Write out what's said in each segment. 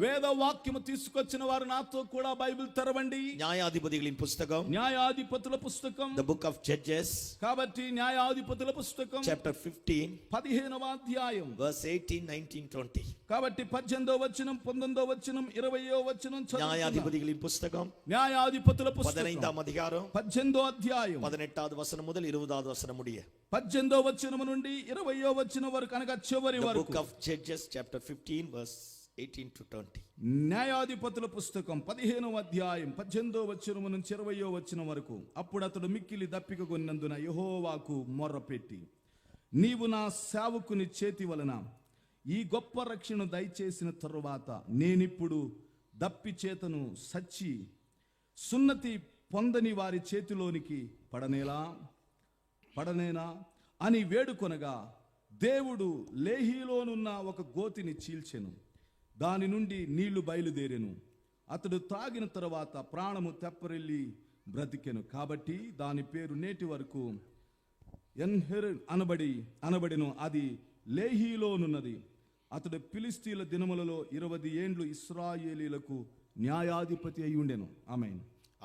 వేద వాక్యము తీసుకొచ్చిన వారు నాతో కూడా బైబిల్ తెరవండి. న్యాయాధిపతుల పుస్తకం, న్యాయాధిపతుల పుస్తకం, ద బుక్ ఆఫ్ జడ్జెస్. కాబట్టి న్యాయాధిపతుల పుస్తకం చాప్టర్ 15, 15వ అధ్యాయం, వర్స్ 18, 19, 20. కాబట్టి 18వ వచనం, 19వ వచనం, 20వ వచనం. న్యాయాధిపతుల పుస్తకం, న్యాయాధిపతుల పుస్తకం 15వ అధికారం, 18వ అధ్యాయం, 18வது వచనం முதல் 20வது వచనం முடிய. 18వ వచనం నుండి 20వ వచనం వరకు, అనగా చివరి వరకు. Book of judges chapter 15 verse 18 to 20. న్యాయాధిపతుల పుస్తకం 15వ అధ్యాయం 18వ వచనం నుంచి 20వ వచనం వరకు. అప్పుడు అతడు మిక్కిలి దప్పిక కొన్నందున యెహోవాకు మొర్రపెట్టి, నీవు నా సేవకుని చేతి వలన ఈ గొప్ప రక్షణ దయచేసిన తరువాత నేనిప్పుడు దప్పి చేతను సచ్చి సున్నతి పొందని వారి చేతిలోనికి పడనేనా అని వేడుకొనగా, దేవుడు లేహీలోనున్న ఒక గోతిని చీల్చెను, దాని నుండి నీళ్లు బయలుదేరెను. అతడు త్రాగిన తరువాత ప్రాణము తెప్పరిల్లి బ్రతికెను. కాబట్టి దాని పేరు నేటి వరకు ఎన్హెర్ అనబడిను. అది లేహీలోనున్నది. అతడు ఫిలిస్తీన్ల దినములలో 20 ఏండ్లు ఇశ్రాయేలీలకు న్యాయాధిపతి అయి ఉండెను. ఆమేన్.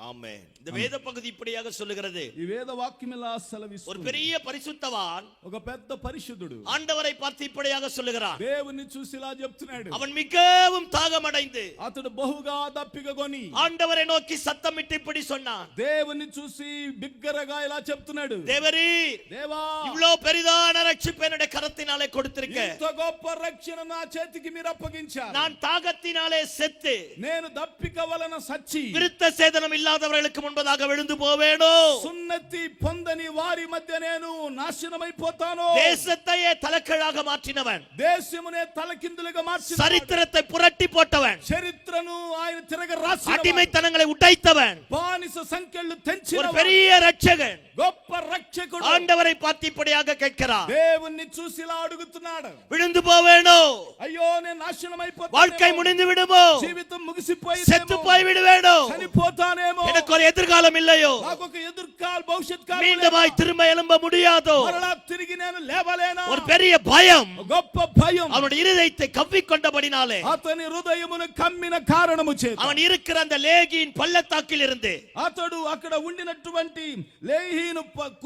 ஆமென். இந்த வேத பகுதி இப்படியாக சொல்லுகிறது. ఈ వేద వాక్యం ఇలా సెలవిస్తుంది. ஒரு பெரிய பரிசுத்தவான், ఒక పెద్ద పరిశుద్ధుడు ஆண்டவரை பார்த்து இப்படியாக சொல்லுகிறார். దేవుని చూసి ఇలా చెప్తున్నాడు. அவன் மிகவும் தாகமடைந்து, అతడు బహుగా దప్పికగొని ஆண்டவரை நோக்கி சத்தமிட்டு இப்படி சொன்னான். దేవుని చూసి బిగ్గరగా ఇలా చెప్తున్నాడు, தேவரீ, దేవా, இவ்வளவு பெரிதான ரட்சிப்பை என்னுடைய கரத்தினாலே கொடுத்திருக்க. ఇంత గొప్ప రక్షణ నా చేతికి మీరు అప్పగించారు. நான் தாகத்தினாலே செத்து, నేను దప్పిక వలన సచ్చి விருத்த சேதனம் இல்லாதவர்களுக்கு முன்பதாக விழுந்து போவேனோ, సున్నతి పొందని వారి మధ్య నేను నాశనమైపోతాను. தேசத்தையே தலைக்கீழாக மாற்றினவன், దేశమునే తలకిందులుగా మార్చిన, சரித்திரத்தை புரட்டி போட்டவன், చరిత్రను ఆయన తిరగ రాసిన, அடிமைத்தனங்களை உடைத்தவன், బానిస సంకెళ్ళు తెంచిన ஒரு பெரிய ரட்சகன், గొప్ప రక్షకుడు ஆண்டவரை பார்த்து இப்படியாக கேட்கிறார். దేవుణ్ణి చూసి ఇలా అడుగుతున్నాడు, விழுந்து போவேனோ, అయ్యో నేను నాశనమైపోతాను, வாழ்க்கை முடிந்து விடுமோ, జీవితం ముగిసిపోయి செத்து போய் விடுவேனோ, చనిపోతానేమో, எனக்கு ஒரு எதிர்காலம் இல்லையோ, నాకు ఒక ఎదుర్కాల భవిష్యత్ కాలం மீண்டுமாய் திரும்ப எழும்ப முடியாதோ, మరలా తిరిగి నేను లేవలేనా, ஒரு பெரிய பயம் గొప్ప భయం அவனுடைய இருதயத்தை கவ்விக்கொண்டபடினாலே, అతని హృదయమును కమ్మిన కారణము చేత, அவன் இருக்கிற அந்த லேகியின் பள்ளத்தாக்கில் இருந்து అతడు అక్కడ ఉండినటువంటి లేహీను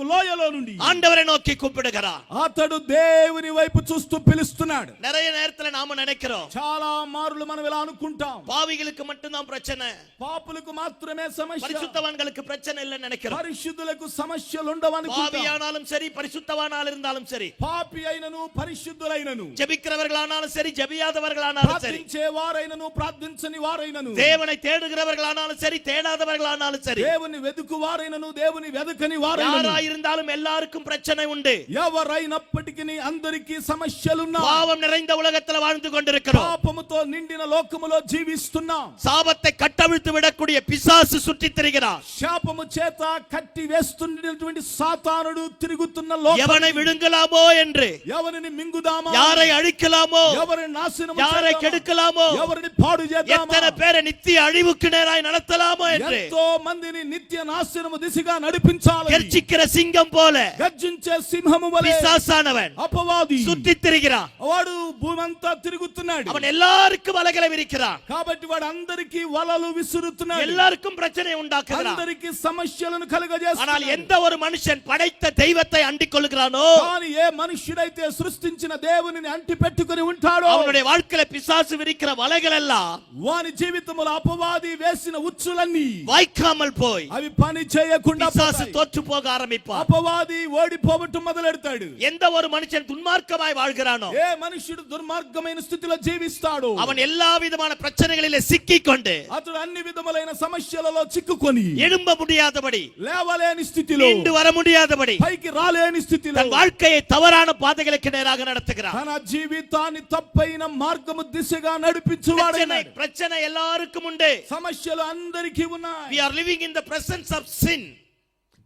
లోయలో నుండి ஆண்டவரை நோக்கி கூப்பிடுகிறான். అతడు దేవుని వైపు చూస్తూ పిలుస్తున్నాడు. நிறைய நேரத்துல நாம நினைக்கிறோம், చాలా మారులు మనం ఇలా అనుకుంటాం, பாவிகளுக்கு மட்டும்தான் பிரச்சனை, పాపులకు మాత్రమే సమస్య, பரிசுத்தவான்களுக்கு பிரச்சனை இல்லைன்னு நினைக்கிறோம். పరిశుద్ధులకు సమస్యలు ఉండవనుకుంటాం. பாவியானாலும் சரி, பரிசுத்தவானாலும் இருந்தாலும் சரி, పాపి అయినను పరిశుద్ధులైనను, ஜெபிக்கிறவர்களானாலும் சரி, ஜெபியாதவர்களானாலும் சரி, ప్రార్థించేవారైనను ప్రార్థించని వారైనను, தேவனை தேடுகிறவர்களானாலும் சரி, தேடாதவர்களானாலும் సరి, దేవుని వెదుకువారైనను దేవుని వెదకని వారైనను, யாராயிருந்தாலும் எல்லாருக்கும் பிரச்சனை உண்டு. ఎవరైనప్పటికీ అందరికీ సమస్యలున్నాయి. பாவம் நிறைந்த உலகத்துல வாழ்ந்து கொண்டிருக்கிறோம். పాపముతో నిండిన లోకములో జీవిస్తున్నాం. சாபத்தை கட்டவிழ்த்து விடக்கூடிய பிசாசு சுற்றி திரிகிறான். శాపము చేత కట్టి వేస్తున్నటువంటి సాతానుడు తిరుగుతున్న లోకం, எவனை விழுங்கலாமோ என்று, ఎవరిని మింగుదామా, யாரை அழிக்கலாమో, ఎవరిని నాశనం யாரை చేద్దామా, கெடுக்கலாమో, ఎవరిని పాడు చేద్దామా, எத்தனை பேரை நித்திய அழிவுக்கு நேராய் நடத்தலாமோ என்று ఎంతో మందిని నిత్య నాశనము దిశగా నడిపించాలి. గర్జిக்கிற సింగం போல గర్జించే సింహము వలె பிசாசானவன் అపవాది சுற்றி திரிகிறான். వాడు భూమంతా తిరుగుతున్నాడు. அவன் எல்லாருக்கும் வலைகளை விரிக்கிறான். కాబట్టి వాడు అందరికీ వలలు విసురుతున్నాడు. எல்லாருக்கும் பிரச்சனை உண்டாக்குகிறான். అందరికీ సమస్యలను కలుగజేస్తున్నాడు. ஆனால் எந்த ஒரு மனுஷன் படைத்த தெய்வத்தை அண்டிக் கொள்கிறானோ, కానీ ఏ మనుష్యుడైతే సృష్టించిన దేవునిని అంటి పెట్టుకొని ఉంటాడో, அவனுடைய வாழ்க்கையில பிசாசு விரிக்கிற வலைகள் எல்லாம் వాని జీవితంలో అపవాది వేసిన ఉచ్చులన్నీ வாய்க்காமல் போய் అవి పని చేయకుండా பிசாசு தோற்று போக ஆரம்பிப்பான். అపవాది ఓడిపోవటం మొదలెడతాడు. எந்த ஒரு மனுஷன் துன்மார்க்கமாய் வாழ்கிறானோ, ఏ మనుష్యుడు దుర్మార్గమైన స్థితిలో జీవిస్తాడో, அவன் எல்லா விதமான பிரச்சனைகளிலே சிக்கிக் கொண்டு అతడు అన్ని విధములైన సమస్యలలో చిక్కుకొని எழும்ப முடியாதபடி, లేవలేని స్థితిలో, மீண்டு வர முடியாதபடி, పైకి రాలేని స్థితిలో தன் வாழ்க்கையை தவறான பாதைகளுக்கு நேராக நடத்துகிறான். తన జీవితాన్ని తప్పైన మార్గము దిశగా నడిపించువాడు. பிரச்சனை எல்லாருக்கும் உண்டு. సమస్యలు అందరికీ ఉన్నాయి. We are living in the presence of sin.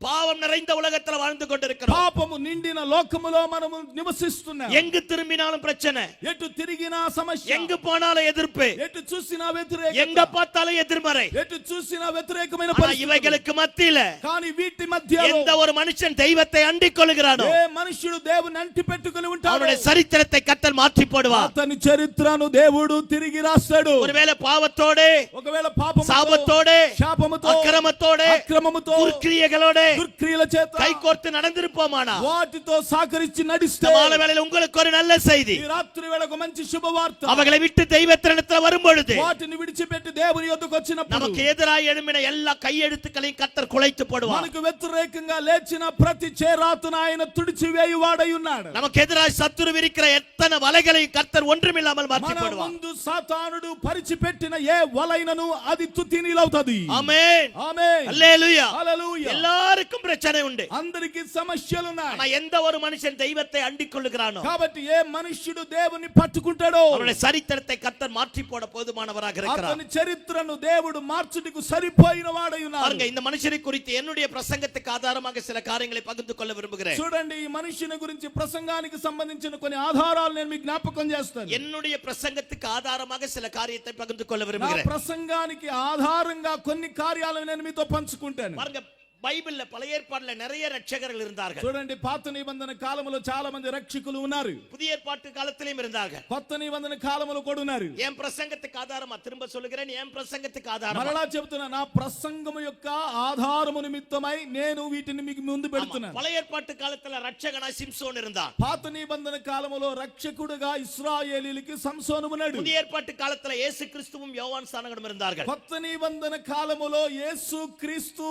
பாவம் நிறைந்த உலகத்துல வாழ்ந்து கொண்டிருக்கிறோம். పాపము నిండిన లోకములో మనము నివసిస్తున్నాం. எங்கு திரும்பினாலும் பிரச்சனை, ఎటు తిరిగినా సమస్య, எங்கு போனாலும் எதிர்ப்பு, ఎటు చూసినా వ్యతిరేకత, எங்க பார்த்தாலும் எதிர்மறை. ఎటు చూసినా వ్యతిరేకమైన ஆனா పరిస్థితులు. இவைகளுக்கு மத்தியில కానీ వీటి మధ్యలో எந்த ஒரு மனுஷன் தெய்வத்தை அண்டிக் கொள்கிறானோ ఏ మనుష్యుడు దేవుని అంటి పెట్టుకొని ఉంటాడో அவனுடைய சரித்திரத்தை கர்த்தர் மாற்றி போடுவார். అతని చరిత్రను దేవుడు తిరిగి రాస్తాడు. ஒருவேளை பாவத்தோடு, ఒకవేళ పాపముతో, சாபத்தோடு, శాపముతో, அக்கிரமத்தோடு, అక్రమముతో, துர்க்கிரியைகளோடு దుర్క్రియల చేత கைகோர்த்து நடந்திருப்போமானா వాటితో సహకరించి నడిస్తే மாலை வேளையில் உங்களுக்கு ஒரு நல்ல செய்தி. ఈ రాత్రి వేళ ఒక మంచి శుభవార్త. அவர்களை விட்டு தெய்வத்தினிடத்தில் வரும் பொழுது వాటిని విడిచిపెట్టి దేవుని యొద్దకు వచ్చినప్పుడు நமக்கு எதிராக எழும்பின எல்லா கையெழுத்துக்களையும் கர்த்தர் குலைத்து போடுவார். మనకు వ్యతిరేకంగా లేచిన ప్రతి చేరాతును ఆయన తుడిచివేయువాడై ఉన్నాడు. நமக்கு எதிராக சத்துரு விரிக்கிற எத்தனை வலைகளையும் கர்த்தர் ஒன்றுமில்லாமல் மாற்றி మన போடுவார். ముందు సాతానుడు పరిచిపెట్టిన ఏ వలైనను అది తుతినీలవుతది. ஆமென், ఆమేన్, அல்லேலூயா. హల్లెలూయా. எல்லாருக்கும் பிரச்சனை உண்டு. అందరికి సమస్యలు ఉన్నాయి. ஆனா எந்த ஒரு மனுஷன் தெய்வத்தை அண்டிக் கொள்ளுகிறானோ కాబట్టి ఏ మనుష్యుడు దేవుని పట్టుకుంటాడో அவருடைய சரித்திரத்தை கர்த்தர் மாற்றி போட போதுமானவராக இருக்கிறார். అతని చరిత్రను దేవుడు మార్చుటకు సరిపోయిన వాడై ఉన్నాడు. பாருங்க, இந்த மனுஷனை குறித்து என்னுடைய பிரசங்கத்துக்கு ஆதாரமாக சில காரியங்களை பகிர்ந்து கொள்ள விரும்புகிறேன். చూడండి, ఈ మనుషుని గురించి ప్రసంగానికి సంబంధించిన కొన్ని ఆధారాలు నేను మీకు జ్ఞాపకం చేస్తాను. என்னுடைய பிரசங்கத்துக்கு ஆதாரமாக சில காரியத்தை பகிர்ந்து கொள்ள నా விரும்புகிறேன். ప్రసంగానికి ఆధారంగా కొన్ని కార్యాలను నేను మీతో పంచుకుంటాను. பாருங்க, பைபிள்ல பழைய ஏற்பாடுல நிறைய ரட்சகர்கள் இருந்தார்கள். చూడండి, పాత నిబంధన కాలములో చాలా మంది రక్షకులు ఉన్నారు. புதிய ஏற்பாட்டு காலத்திலும் இருந்தார்கள். కొత్త నిబంధన కాలములో కూడా ఉన్నారు. என் பிரசங்கத்துக்கு ஆதாரமா திரும்ப சொல்லுகிறேன், என் பிரசங்கத்துக்கு ஆதாரமா. మరలా చెబుతున్నా, నా ప్రసంగము యొక్క ఆధారము నిమిత్తమై నేను వీటిని మీకు ముందు పెడుతున్నాను. பழைய ஏற்பாட்டு காலத்துல ரட்சகனா சிம்சோன் இருந்தான். పాత నిబంధన కాలములో రక్షకుడుగా ఇశ్రాయేలీయులకి సంసోను ఉన్నాడు. புதிய ஏற்பாட்டு காலத்துல இயேசு கிறிஸ்துவும் யோவான் ஸ்நானகனும் இருந்தார்கள். కొత్త నిబంధన కాలములో యేసు క్రీస్తు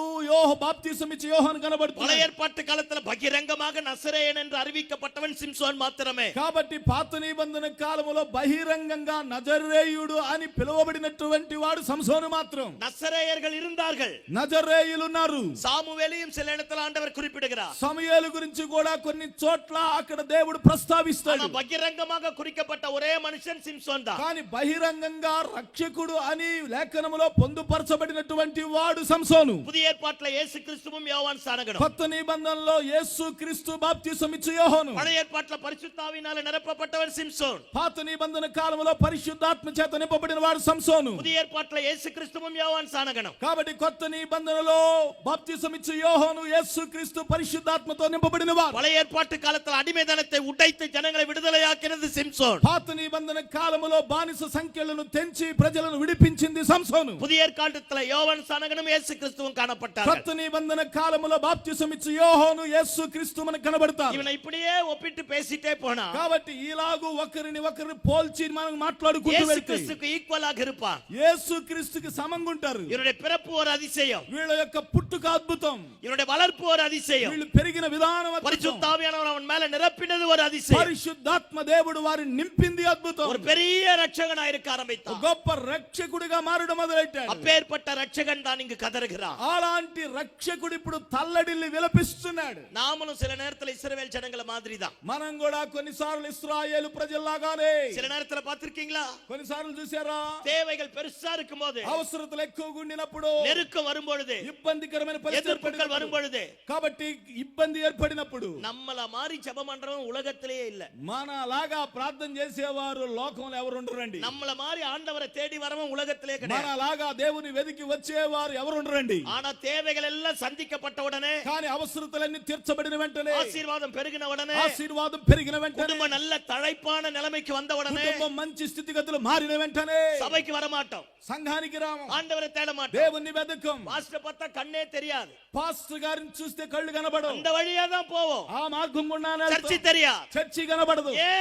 బాప్తిసం ఇచ్చే యోహాను కనబడుతున్నాడు. பழைய ஏற்பாட்டு காலத்துல பகிரங்கமாக நசரேயன் என்று அறிவிக்கப்பட்டவன் சிம்சோன் மாத்திரமே. కాబట్టి పాత నిబంధన కాలములో బహిరంగంగా నజరేయుడు అని పిలువబడినటువంటి వాడు సంసోను మాత్రం. நசரேயர்கள் இருந்தார்கள், నజరేయులు ఉన్నారు. சாமுவேலையும் சில இடத்துல ஆண்டவர் குறிப்பிடுகிறார். సమూయేలు గురించి కూడా కొన్ని చోట్ల అక్కడ దేవుడు ప్రస్తావిస్తాడు. ஆனா பகிரங்கமாக குறிக்கப்பட்ட ஒரே மனுஷன் சிம்சோன் தான். కానీ బహిరంగంగా రక్షకుడు అని లేఖనములో పొందుపరచబడినటువంటి వాడు సంసోను. புதிய ஏற்பாட்டுல இயேசு கிறிஸ்துவும் யோவான் ஸ்நானகனும். కొత్త నిబంధనలో యేసు క్రీస్తు బాప్తిసం ఇచ్చే యోహాను. பழைய ஏற்பாட்டுல பரிசுத்தாவினால நிரப்பப்பட்டவன் சிம்சோன். పాత నిబంధన కాలంలో పరిశుద్ధాత్మ చేత నింపబడిన వాడు సంసోను. புதிய ஏற்பாட்டுல இயேசு கிறிஸ்துவும் யோவான் ஸ்நானகனும். కాబట్టి కొత్త నిబంధనలో బాప్తిసం ఇచ్చే యోహాను యేసు క్రీస్తు పరిశుద్ధాత్మతో నింపబడిన వాడు. பழைய ஏற்பாட்டு காலத்துல அடிமைதனத்தை உடைத்து ஜனங்களை விடுதலையாக்கினது சிம்சோன். పాత నిబంధన కాలములో బానిస సంఖ్యలను తెంచి ప్రజలను విడిపించింది సంసోను. புதிய ஏற்காலத்துல யோவான் ஸ்நானகனும் இயேசு கிறிஸ்துவும் காணப்பட்டார்கள். కొత్త నిబంధన కాలములో బాప్తిసం ఇచ్చే యోహాను యేసు క్రీస్తు మనకు కనబడతారు. இவனை இப்படியே ஒப்பிட்டு பேசிட்டே போனா కాబట్టి ఇలాగూ ఒకరిని ఒకరు పోల్చి మనం మాట్లాడుకుంటూ இயேசு వెళ్తే கிறிஸ்துக்கு ஈக்குவலாக இருப்பான். యేసు క్రీస్తుకి సమంగా ఉంటారు. இவனுடைய பிறப்பு ஒரு அதிசயம், వీళ్ళ యొక్క పుట్టుక అద్భుతం, இவனுடைய வளர்ப்பு ஒரு அதிசயம், వీళ్ళు పెరిగిన విధానం అద్భుతం, பரிசுத்தாவியானவர் அவன் மேல நிரப்பினது ஒரு அதிசயம். పరిశుద్ధాత్మ దేవుడు వారిని నింపింది అద్భుతం. ஒரு பெரிய ரட்சகனா இருக்க ஆரம்பித்தான். గొప్ప రక్షకుడిగా మారడం మొదలెట్టాడు. அப்பேற்பட்ட ரட்சகன் தான் இங்கு கதறுகிறான். అలాంటి రక్షకుడు ఇప్పుడు తల్లడిల్లి విలపిస్తున్నాడు. நாமளும் சில நேரத்துல இஸ்ரவேல் ஜனங்கள மாதிரி தான். మనం కూడా కొన్నిసార్లు ఇశ్రాయేలు ప్రజల్లాగానే சில நேரத்துல பாத்திருக்கீங்களா, కొన్నిసార్లు చూసారా, தேவைகள் பெருசா இருக்கும் போது, అవసరతలు ఎక్కువగా ఉండినప్పుడు, நெருக்கம் வரும் பொழுது, ఇబ్బందికరమైన పరిస్థితులు எதிர்ப்புகள் வரும் பொழுது, కాబట్టి ఇబ్బంది ఏర్పడినప్పుడు நம்மள மாதிரி ஜெபம் பண்றவன் உலகத்திலேயே இல்ல. మనలాగా ప్రార్థన చేసేవారు లోకంలో ఎవరు ఉండరండి. நம்மள மாதிரி ஆண்டவரை தேடி வரவன் உலகத்திலே கிடையாது. మనలాగా దేవుని వెదికి వచ్చేవారు ఎవరు ఉండరండి. ஆனா தேவைகள் எல்லாம் சந்திக்கப்பட்ட உடனே, కానీ అవసరతలన్నీ తీర్చబడిన వెంటనే, ஆசீர்வாదம் பெருகின உடனே, ఆశీర్వాదం పెరిగిన వెంటనే, குடும்பம் நல்ல தழைப்பான நிலைமைக்கு வந்த உடனே, కుటుంబం మంచి స్థితిగతులు మారిన వెంటనే சபைக்கு வர மாட்டோம், సంఘానికి రాము, ஆண்டவரை தேட மாட்டோம், దేవుని వెదకం. பாஸ்டர் பார்த்தா கண்ணே தெரியாது, పాస్టర్ గారిని చూస్తే కళ్ళు కనబడవు, அந்த వழியா தான் போவோம், ఆ మార్గం గుండానే சர்ச்சி தெரியாது. చర్చి కనబడదు. ஏ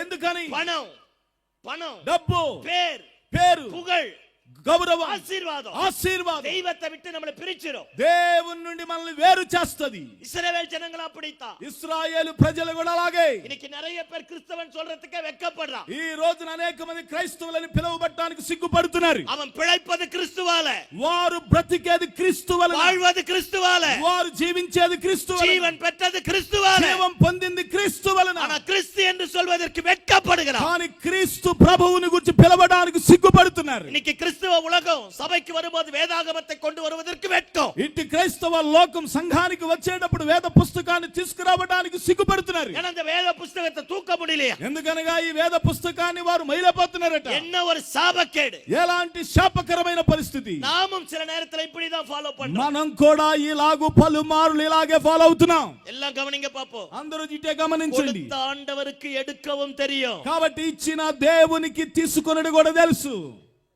ఎందుకని? பணம், பணம், డబ్బు, பேர், పేరు, புகழ், గౌరవం, ஆசீர்வாதம், ఆశీర్వాదం தெய்வத்தை விட்டு நம்மளை பிரிச்சிரும். దేవుని నుండి మనల్ని వేరు చేస్తది. இஸ்ரவேல் ஜனங்கள் அப்படித்தான். ఇశ్రాయేలు ప్రజలు కూడా అలాగే. இன்னைக்கு நிறைய பேர் கிறிஸ்தவன் சொல்றதுக்கே வெட்கப்படுறான். ఈ రోజున అనేక మంది క్రైస్తవులని పిలువబడటానికి సిగ్గుపడుతున్నారు. அவன் பிழைப்பது கிறிஸ்துவால, వారు బ్రతికేది క్రీస్తు వలన, வாழ்வது கிறிஸ்துவால, వారు జీవించేది క్రీస్తు వలన, ஜீவன் பெற்றது கிறிஸ்துவால. జీవం పొందింది క్రీస్తు వలన. ஆனா கிறிஸ்து என்று சொல்வதற்கு வெட்கப்படுகிறான். కానీ క్రీస్తు ప్రభువుని గురించి పిలవడానికి సిగ్గుపడుతున్నారు. இன்னைக்கு கிறிஸ்துவ உலகம் சபைக்கு வரும்போது வேதாகமத்தை கொண்டு வருவதற்கு வெட்கம். ఇట్టి క్రైస్తవ లోకం సంఘానికి వచ్చేటప్పుడు వేద పుస్తకాన్ని తీసుకురావడానికి సిగ్గుపడుతున్నారు. ஏன்னா அந்த வேத புஸ்தகத்தை தூக்க முடியலையா? ఎందుకనగా ఈ వేద పుస్తకాన్ని వారు మైలపోతున్నారట. என்ன ஒரு சாபக்கேடு, ఎలాంటి శాపకరమైన పరిస్థితి. நாமும் சில நேரத்துல இப்படி தான் ஃபாலோ பண்றோம். మనం కూడా ఇలాగూ పలుమార్లు ఇలాగే ఫాలో అవుతున్నాం. எல்லாம் கவனிங்க பாப்போம். అందరూ ఇటే గమనించండి. கொடுத்த ஆண்டவருக்கு எடுக்கவும் தெரியும். కాబట్టి ఇచ్చిన దేవునికి తీసుకొనడం కూడా తెలుసు.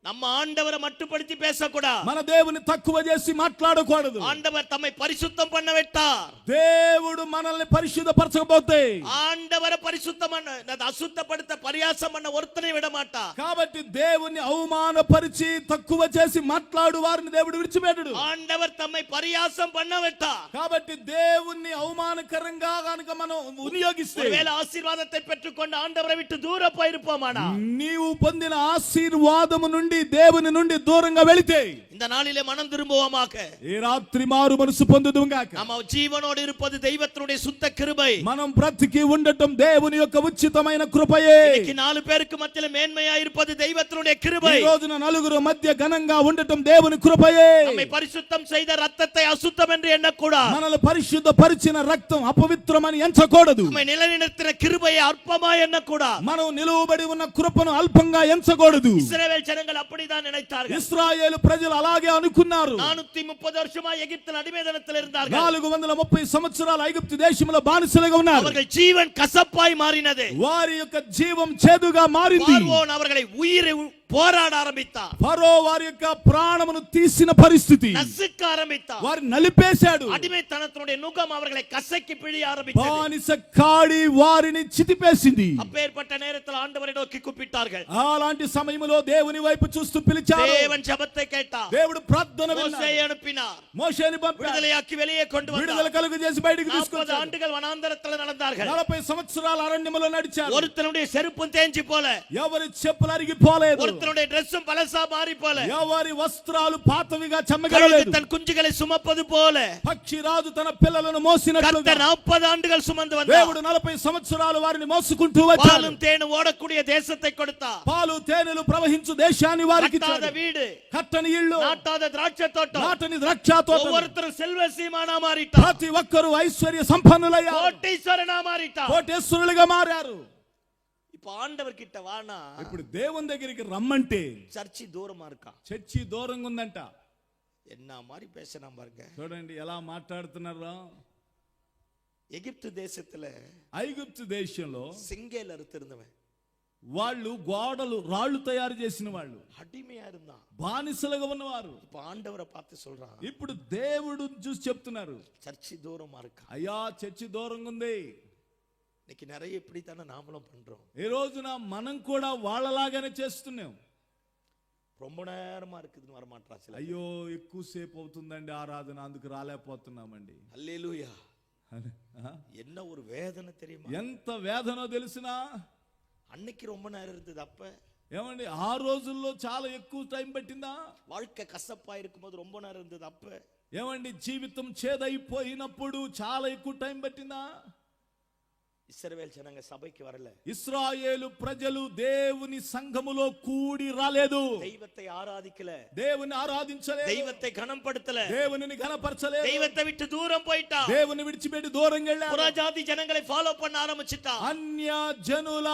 நம்ம ஆண்டவரை மட்டுப்படுத்தி பேசக்கூடாது. మన దేవుని తక్కువ చేసి మాట్లాడకూడదు. ஆண்டவர் தம்மை பரிசுத்தம் பண்ண விட்டார். దేవుడు మనల్ని పరిశుద్ధపరచకపోతే ஆண்டவரை பரிசுத்தம் பண்ண அசுத்தப்படுத்த பரியாசம் பண்ண ஒருத்தனை விட மாட்டார். కాబట్టి దేవుని అవమానపరిచి తక్కువ చేసి మాట్లాడు వారిని దేవుడు విడిచిపెట్టడు. ஆண்டவர் தம்மை பரியாசம் பண்ண விட்டார். కాబట్టి దేవుని అవమానకరంగా గనుక మనం వినియోగిస్తే ஒருவேளை ஆசீர்வாதத்தை பெற்றுக்கொண்டு ஆண்டவரை விட்டு தூர போயிருப்போமானா, నీవు పొందిన ఆశీర్వాదము నుండి దేవుని నుండి దూరంగా వెళితే இந்த நாளிலே மனம் திரும்புவோமாக. ఈ రాత్రి మారు మనసు పొందుదుగాక. நம்ம జీవనోடு இருப்பது தெய்வத்தினுடைய சுத்த கிருபை. మనం బ్రతికి ఉండటం దేవుని యొక్క ఉచితమైన కృపయే. இன்னைக்கு 4 பேருக்கு మధ్యలో మేన్మయా இருப்பது தெய்வத்தினுடைய கிருபை. ఈ రోజున నలుగురు మధ్య ఘనంగా ఉండటం దేవుని కృపయే. நம்மை பரிசுத்தம் செய்த ரத்தத்தை அசுத்தம் என்று எண்ணக்கூடாது. మనల్ని పరిశుద్ధపరిచిన రక్తం అపవిత్రమని ఎంచకూడదు. நம்மை நிலைநிறுத்தின கிருபையை அற்பமா எண்ணக்கூடாது. మనం నిలువబడి ఉన్న కృపను అల్పంగా ఎంచకూడదు. இஸ்ரவேல் ஜனங்கள் அப்படிதான் நினைத்தார்கள். ఇశ్రాయేలు ప్రజలు అలాగే అనుకున్నారు. 430 வருஷமா எகிப்தில் அடிமைத்தனத்தில் இருந்தார்கள். 430 సంవత్సరాలు ఐగుప్తు దేశంలో బానిసలుగా ఉన్నారు. அவர்கள் ஜீவன் கசப்பாய் மாறினது. వారి యొక్క జీవం చేదుగా మారింది. பார்வோன் அவர்களை உயிரை போராட ஆரம்பித்தார். ఫరో వారి యొక్క ప్రాణమును తీసిన పరిస్థితి. நசுக்க ஆரம்பித்தார். వారిని నలిపేశాడు. அடிமைத்தனத்தினுடைய நுகம் அவர்களை கசக்கி பிழிய ஆரம்பித்தது. బానిస కాడి వారిని చితిపేసింది. அப்பேற்பட்ட நேரத்தில் ஆண்டவரை நோக்கி கூப்பிட்டார்கள். అలాంటి సమయంలో దేవుని వైపు చూస్తూ పిలిచారు. தேவன் ஜெபத்தை கேட்டார். దేవుడు ప్రార్థన மோசேயை విన్నాడు. அனுப்பினார். మోషేని పంపాడు. விடுதலையாக்கி வெளியே கொண்டு విడుదల வந்தார். కలుగజేసి బయటికి 40 తీసుకొచ్చాడు. ஆண்டுகள் வனாந்தரத்தில் நடந்தார்கள். 40 సంవత్సరాలు అరణ్యములో నడిచారు. ஒருத்தனுடைய செருப்பும் தேஞ்சி போல, ఎవరి చెప్పులు అరిగిపోలేదు. ஒருத்தனுடைய ட்ரெஸ்ஸும் பழசா மாறி போல, ఎవరి వస్త్రాలు పాతవిగా கழுகு చెమ్మగలేదు. தன் குஞ்சுகளை சுமப்பது போல పక్షి రాజు తన పిల్లలను మోసినట్లుగా கர்த்தர் 40 ஆண்டுகள் சுமந்து வந்தார். దేవుడు 40 సంవత్సరాలు వారిని మోసుకుంటూ వచ్చాడు. பாலும் தேனும் ஓடக்கூடிய தேசத்தை கொடுத்தார். పాలు తేనెలు ప్రవహించు దేశాన్ని వారికి கட்டாத ఇచ్చాడు. வீடு, కట్టని ఇల్లు, நாட்டாத திராட்சை தோட்டம், నాటని ద్రాక్ష తోటలు. ஒவ்வொருத்தரும் செல்வ சீமானா மாறிட்டார். ప్రతి ఒక్కరూ ఐశ్వర్య సంపన్నులయ్యారు. கோட்டீஸ்வரனா மாறிட்டார். కోటేశ్వరులుగా మారారు. இப்ப ஆண்டவர் கிட்ட வானா, ఇప్పుడు దేవుని దగ్గరికి రమ్మంటే சர்ச்சி தூரமா இருக்கா. చర్చి దూరంగా ఉందంట. என்ன மாதிரி பேசினா பாருங்க. చూడండి ఎలా మాట్లాడుతున్నారో. எகிப்து தேசத்துல ఐగుప్తు దేశంలో சிங்கேல அறுத்திருந்தவன் వాళ్ళు గోడలు రాళ్ళు తయారు చేసిన వాళ్ళు அடிமையா இருந்தான். బానిసలుగా ఉన్నవారు. இப்ப ఆండవரை பார்த்து சொல்றான், ఇప్పుడు దేవుడు చూసి చెప్తున్నారు, சர்ச்சி தூரமா இருக்கா. అయ్యా చర్చి దూరంగా ఉంది. இன்னைக்கு நிறைய இப்படித்தானே நாமளும் பண்றோம். ఈ రోజున మనం కూడా వాళ్ళలాగానే చేస్తున్నాం. ரொம்ப நேரமா இருக்குதுன்னு வரமாட்டா சில. అయ్యో ఎక్కువసేపు అవుతుందండి ఆరాధన, అందుకు రాలేకపోతున్నామండి. హల్లెలూయా. என்ன ஒரு வேதனை தெரியுமா? ఎంత వేదనో తెలిసినా. அன்னைக்கு ரொம்ப நேரம் இருந்தது. அப்ப ఏమండి ఆ రోజుల్లో చాలా ఎక్కువ టైం పట్టిందా? வாழ்க்கை కసప్పா இருக்கும்போது ரொம்ப நேரம் இருந்தது. அப்ப ఏమండి జీవితం చేదైపోయినప్పుడు చాలా ఎక్కువ టైం పట్టిందా? ఇశ్రాయేల్ జనంగ సభకి வரல. ఇశ్రాయేలు ప్రజలు దేవుని సంఘములో కూడి రాలేదు. దైవத்தை ఆరాధికల, దేవుని ఆరాధించలేదు, దైవத்தை ఘనపడతల, దేవునిని ఘనపరచలేదు, దైవத்தை విட்டு దూరం పోయిటా, దేవుని విడిచిపెట్టి దూరంగా వెళ్ళారు. పురజాతి జనంగళை ఫాలో பண்ண ஆரம்பிச்சிட்டா. అన్య జనుల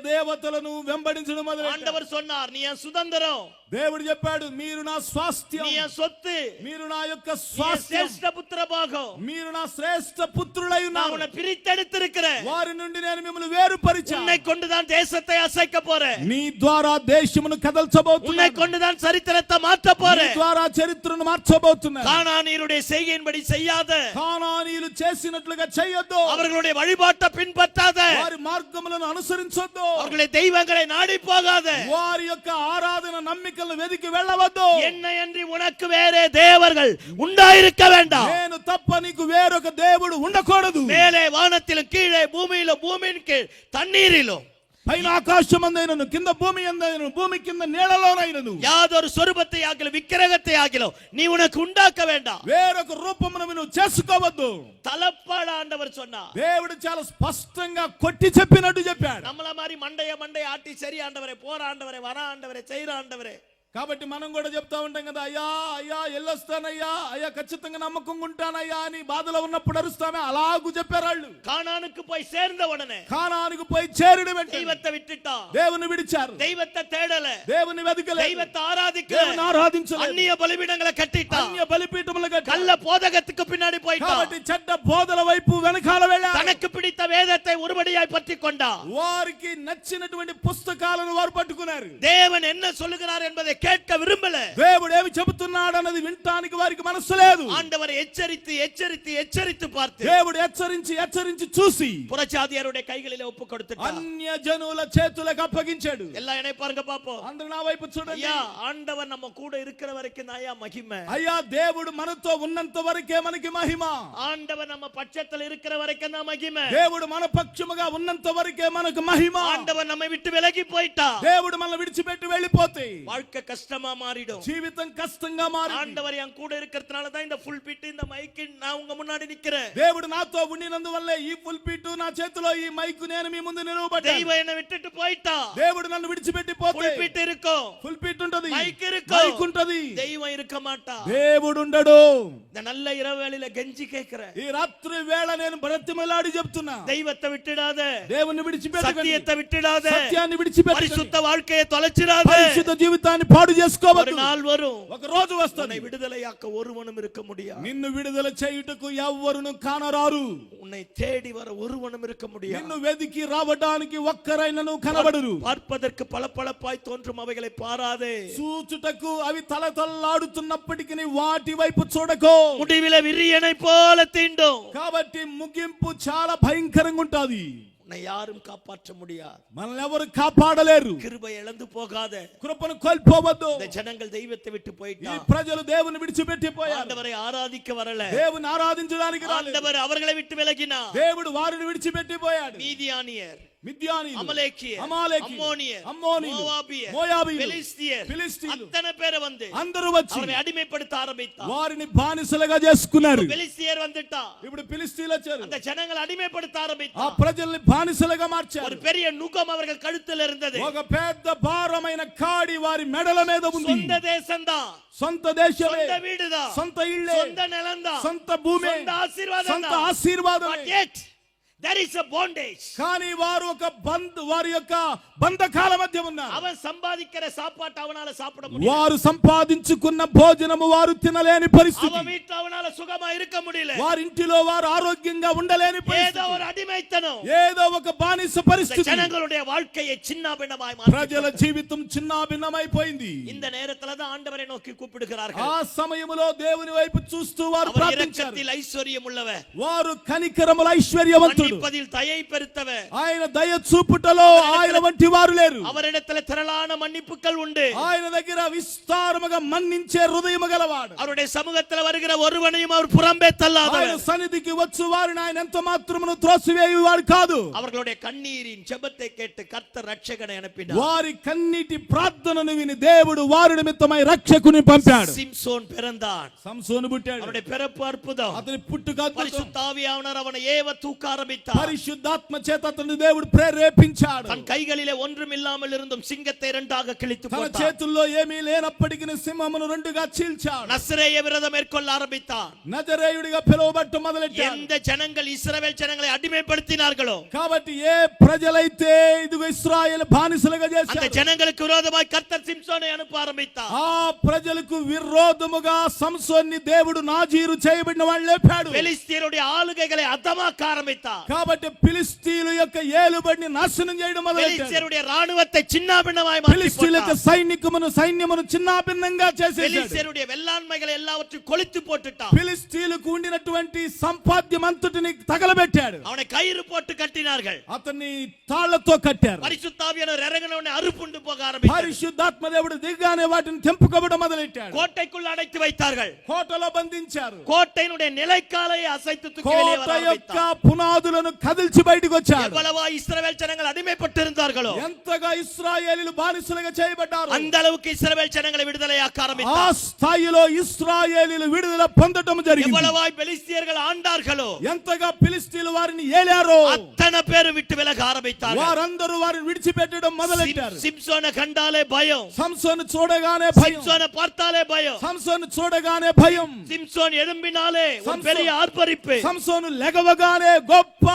దేవతలను వెంబడించడం మొదలెట్టారు. ఆండవర్ சொன்னார், நீ என் சுதந்திரம். దేవుడు చెప్పాడు, మీరు నా స్వాస్థ్యం, நீ என் சொத்து, మీరు నా యొక్క స్వాస్థ్యం, శ్రేష్ఠ పుత్ర భాగం, మీరు నా శ్రేష్ఠ పుత్రులై நான் ఉన్నారు. உன்னை பிரித்தெடுத்திருக்கிறேன். వారి నుండి నేను మిమ్మల్ని వేరుపరిచాను. உன்னை கொண்டுதான் தேசத்தை அசைக்க போறேன். నీ ద్వారా దేశమును కదల్చబోతున్నాను. உன்னை கொண்டுதான் சரித்திரத்தை மாற்ற போறேன். నీ ద్వారా చరిత్రను మార్చబోతున్నాను. கானானியருடைய செய்கையின்படி செய்யாத, కానానీయులు చేసినట్లుగా చేయొద్దు, அவர்களுடைய வழிபாட்டை பின்பற்றாத, వారి మార్గములను అనుసరించొద్దు, அவர்களுடைய தெய்வங்களை நாடி போகாத, వారి యొక్క ఆరాధన నమ్మికలను వెదికి వెళ్ళవద్దు. என்னை அன்றி உனக்கு வேறே தேவர்கள் உண்டாயிருக்க வேண்டாம். నేను తప్ప నీకు వేరొక దేవుడు ఉండకూడదు. மேலே வானத்திலும் கீழே பூமியிலும் பூமியின் கீழ் தண்ணீரிலும், పైన ఆకాశమందైనను కింద భూమి అందైనను భూమి కింద నీళ్ళలోనైనను யாதொரு சொரூபத்தை ஆகிலும் விக்கிரகத்தை ஆகிலும் நீ உனக்கு உண்டாக்க வேண்டாம். వేరొక రూపమును నువ్వు చేసుకోవద్దు. தலப்பாட ஆண்டவர் சொன்னார். దేవుడు చాలా స్పష్టంగా కొట్టి చెప్పినట్టు చెప్పాడు. நம்மள மாதிரி மண்டைய ஆட்டி சரி ஆண்டவரே, போற ஆண்டவரே, வர ஆண்டவரே, செய்ற ஆண்டவரே, కాబట్టి మనం కూడా చెప్తా ఉంటాం కదా, అయ్యా అయ్యా ఎల్లొస్తానయ్యా, అయ్యా ఖచ్చితంగా నమ్మకంగా ఉంటానయ్యా అని బాధలో ఉన్నప్పుడు అరుస్తామే. అలాగూ చెప్పారు వాళ్ళు. கானானுக்கு போய் சேர்ந்த உடனே కానానికి పోయి చేరుడు వెంటనే தெய்வத்தை விட்டுட்டான், దేవుని విడిచారు, தெய்வத்தை தேடல, దేవుని వెతకలే, தெய்வத்தை ஆராதிக்கல, దేవుని ఆరాధించలేదు, அந்நிய பலிபீடங்களை கட்டிட்டான், అన్య బలిపీఠములు కట్టారు. கள்ள போதகத்துக்கு பின்னாடி போயிட்டான், కాబట్టి చెడ్డ బోధల వైపు వెనకాల వెళ్ళారు. தனக்கு பிடித்த வேதத்தை உருப்படியாய் பற்றிக் கொண்டான். వారికి నచ్చినటువంటి పుస్తకాలను వారు పట్టుకున్నారు. தேவன் என்ன சொல்லுகிறார் என்பதை கேட்க விரும்பல. దేవుడు ఏమి చెబుతున్నాడు అన్నది వినటానికి వారికి మనస్సు లేదు. ஆண்டவர் எச்சரித்து எச்சரித்து எச்சரித்து பார்த்து దేవుడు హెచ్చరించి హెచ్చరించి చూసి புறஜாதியாருடைய கைகளிலே ஒப்பு கொடுத்துட்டார். అన్య జనుల చేతులకు అప్పగించాడు. எல்லாம் என்னை பாருங்க பாப்போம். అందరూ నా వైపు చూడండి. ஐயா, ஆண்டவர் நம்ம கூட இருக்கிற வரைக்கும் தான் ஐயா மகிமை. అయ్యా దేవుడు మనతో ఉన్నంత వరకే మనకి మహిమ. ஆண்டவர் நம்ம பட்சத்துல இருக்கிற வரைக்கும் தான் மகிமை. దేవుడు మన పక్షముగా ఉన్నంత వరకే మనకు మహిమ. ஆண்டவர் நம்மை விட்டு விலகி போயிட்டா దేవుడు మనల్ని విడిచిపెట్టి వెళ్ళిపోతే வாழ்க்கை கஷ்டமா மாறிடும். జీవితం కష్టంగా మారి ஆண்டவர் என் கூட இருக்கிறதுனால தான் இந்த ஃபுல் பிட் இந்த மைக் நான் உங்க முன்னாடி நிக்கிறேன். దేవుడు నాతో ఉండినందువల్లే ఈ ఫుల్ పిట్ నా చేతిలో ఈ మైక్ నేను మీ ముందు నిలవబడ్డాను. தெய்வம் என்னை விட்டுட்டு போயிட்டா దేవుడు నన్ను విడిచిపెట్టి పోతే ஃபுல் பிட் இருக்கும், ఫుల్ పిట్ ఉంటది, మైక్ இருக்கும், మైక్ ఉంటది, தெய்வம் இருக்க மாட்டா. దేవుడు ఉండడు. இந்த நல்ல இரவு வேளையில கெஞ்சி கேக்குறேன், ఈ రాత్రి వేళ నేను బ్రతిమలాడి చెప్తున్నా, தெய்வத்தை விட்டுடாத, దేవుని విడిచిపెట్టకండి, சத்தியத்தை விட்டுடாத, సత్యాన్ని విడిచిపెట్టకండి, பரிசுத்த வாழ்க்கையை தொலைச்சிடாத. పరిశుద్ధ జీవితాన్ని పాడు ஒரு చేసుకోవద్దు. நாள் வரும், ఒక రోజు உன்னை వస్తుంది, விடுதலையாக்க ஒருவனும் இருக்க முடியாது. నిన్ను విడుదల చేయుటకు ఎవ్వరును కానరారు. உன்னை தேடி வர ஒருவனும் இருக்க முடியாது. నిన్ను వెదికి రావడానికి ఒక్కరైనను కనబడరు. பார்ப்பதற்கு பளபளப்பாய் தோன்றும் அவைகளை பாராதே. చూచుటకు అవి తలతల్లాడుతున్నప్పటికీ వాటి వైపు చూడకో. முடிவில விரியனை போல தீண்டும். కాబట్టి ముగింపు చాలా భయంకరంగా ఉంటది. உன்னை யாரும் காப்பாற்ற முடியாது. మనల్ని ఎవరు కాపాడలేరు. கிருபை இழந்து போகாத. కృపను కోల్పోవద్దు. இந்த ஜனங்கள் தெய்வத்தை விட்டு ఈ போயிட்டா, ప్రజలు దేవుని విడిచిపెట్టి పోయారు. ஆண்டவரை ஆராதிக்க வரல, దేవుని ఆరాధించడానికి రాలేదు. ஆண்டவர் அவர்களை விட்டு விலகினா. దేవుడు వారిని విడిచిపెట్టి పోయాడు. மீதியானியர், మిద్యానీయులు, அமலேக்கியர், అమాలేకీయులు, அம்மோனியர், అమ్మోనీయులు, மோவாபியர், మోయాబీయులు, பெலிస్తియர், ఫిలిష్తీయులు அத்தனை பேரை வந்து అందరూ వచ్చి அவரை அடிமைப்படுத்த ஆரம்பித்தார். వారిని బానిసలుగా చేసుకున్నారు. பெலிஸ்தியர் வந்துட்டா, ఇప్పుడు ఫిలిష్తీయులు వచ్చారు. அந்த ஜனங்கள் அடிமைப்படுத்த ఆ ஆரம்பித்தார். ప్రజల్ని బానిసలుగా ஒரு మార్చారు. பெரிய நுகம் அவர்கள் கழுத்தில் இருந்தது. ఒక పెద్ద భారమైన కాడి వారి మెడల మీద ఉంది. சொந்த தேசம்தான், సొంత దేశమే, சொந்த வீடுதான், సొంత ఇళ్ళే, சொந்த நிலம்தான், సొంత భూమే, சொந்த ஆசீர்வாதம் సొంత தான். ఆశీర్వాదమే. But yet there is a bondage. కానీ వారు ఒక వారి యొక్క బంధకాల మధ్య ఉన్నారు. அவன் சம்பாதிக்கிற சாப்பாட்டு அவனால சாப்பிட முடியல, వారు సంపాదించుకున్న భోజనము వారు తినలేని పరిస్థితి. அவன் வீட்டுல அவனால சுகமா இருக்க முடியல. వారి ఇంటిలో వారు ఆరోగ్యంగా ఉండలేని ஏதோ పరిస్థితి. ஒரு అడిమైతనం ఏదో ఒక బానిస పరిస్థితి. ஜனங்களுடைய வாழ்க்கையை சின்னாபின்னமாய் மாற்றி ప్రజల జీవితం చిన్నాభిన్నమైపోయింది. இந்த நேரத்துல தான் ஆண்டவரை நோக்கி கூப்பிடுகிறார்கள். ఆ సమయములో దేవుని వైపు చూస్తూ వారు அவர் ప్రార్థించారు. இரக்கத்தில் ஐஸ்வர்யம் உள்ளவர், వారు కనికరముల ఐశ్వర్యవంతుడు. மன்னிப்பதில் தயை பெருத்தவர், ఆయన దయ చూపుటలో ఆయన వంటి వారు లేరు. அவரிடத்துல திரளான மன்னிப்புகள் உண்டு. ఆయన దగ్గర విస్తారముగా మన్నించే హృదయము గలవాడు. அவருடைய சமூகத்துல வருகிற ஒருவனையும் அவர் புறம்பே ఆయన தள்ளாதவர். సన్నిధికి వచ్చు వారిని ఆయన ఎంత మాత్రమును త్రోసివేయువాడు కాదు. அவர்களுடைய கண்ணீரின் ஜெபத்தை கேட்டு கர்த்தர் ரட்சகனை அனுப்பினார். వారి కన్నీటి ప్రార్థనను విని దేవుడు వారి నిమిత్తమై రక్షకుని పంపాడు. சிம்சோன் பிறந்தான். సంసోను పుట్టాడు. அவருடைய பிறப்பு அற்புதம். అతని పుట్టుక అద్భుతం. பரிசுத்த ஆவியானவர் அவனை ஏவ தூக்க ஆரம்பித்தார். పరిశుద్ధాత్మ చేత అతన్ని దేవుడు ప్రేరేపించాడు. தன் கைகளிலே ஒன்றும் இல்லாமல் இருந்தும் சிங்கத்தை இரண்டாக கிழித்து తన போட்டார். చేతుల్లో ఏమీ లేనప్పటికీ సింహమును రెండుగా చీల్చాడు. நசரேய விரதம் மேற்கொள்ள ஆரம்பித்தார். నజరేయుడిగా పిలువబట్ట మొదలెట్టాడు. எந்த ஜனங்கள் இஸ்ரவேல் ஜனங்களை அடிமைப்படுத்தினார்களோ కాబట్టి ఏ ప్రజలైతే ఇదిగో ఇశ్రాయేలు బానిసలుగా அந்த చేశారు, ஜனங்களுக்கு விரோதமாய் கர்த்தர் சிம்சோனை அனுப்ப ஆரம்பித்தார். ఆ ప్రజలకు విరోధముగా సంసోన్ని దేవుడు నాజీరు చేయబడిన వాడు లేపాడు. பெலிஸ்தியருடைய ஆளுகைகளை அதமாக்க ஆரம்பித்தார். కాబట్టి ఫిలిష్తీయుల యొక్క ఏలుబడిని నాశనం చేయడం మొదలెట్టాడు. பெலிஸ்தியருடைய ராணுவத்தை சின்னாபின்னமாய் ఫిలిష్తీయుల యొక్క மாற்றி సైన్యమును చిన్నాభిన్నంగా చేసేశాడు. பெலிஸ்தியருடைய வெள்ளாண்மைகளை எல்லாவற்றையும் கொளுத்து போட்டுட்டான். ఫిలిష్తీయులకు ఉండినటువంటి సంపాద్యం అంతటిని తగలబెట్టాడు. அவனை கயிறு போட்டு கட்டினார்கள். అతన్ని తాళ్లతో కట్టారు. பரிசுத்த ஆவியானவர் இறங்கினவனை அறுப்புண்டு போக ஆரம்பித்தார். పరిశుద్ధాత్మ దేవుడు దిగ్గానే వాటిని తెంపుకోవడం మొదలెట్టాడు. கோட்டைக்குள் அடைத்து வைத்தார்கள். కోటలో బంధించారు. கோட்டையினுடைய நிலைக்காலை அசைத்து தூக்கி வெளியே కోట வர యొక్క ஆரம்பித்தார். పునాదులను కదిల్చి బయటకు వచ్చాడు. எவ்வளவா இஸ்ரவேல் ஜனங்கள் அடிமைப்பட்டிருந்தார்களோ ఎంతగా ఇశ్రాయేలీలు బానిసలుగా చేయబడ్డారు, அந்த அளவுக்கு இஸ்ரவேல் ஜனங்களை விடுதலையாக்க ఆ ஆரம்பித்தார். స్థాయిలో ఇశ్రాయేలీలు విడుదల పొందడం జరిగింది. எவ்வளவாய் பெலிஸ்தியர்கள் ஆண்டார்களோ ఎంతగా ఫిలిష్తీయులు వారిని ఏలే వెళ్ళారో అతని పేరు విట్టు విలగ ఆరంభిస్తారు. వారందరూ వారిని విడిచిపెట్టడం మొదలెట్టారు. சிம்சோனை கண்டாலே பயம், సంసోను చూడగానే భయం, சிம்சோனை பார்த்தாலே பயம், సంసోను చూడగానే భయం, சிம்சோன் எழும்பினாலே ஒரு பெரிய ஆர்ப்பரிப்பு, సంసోను లెగవగానే గొప్ప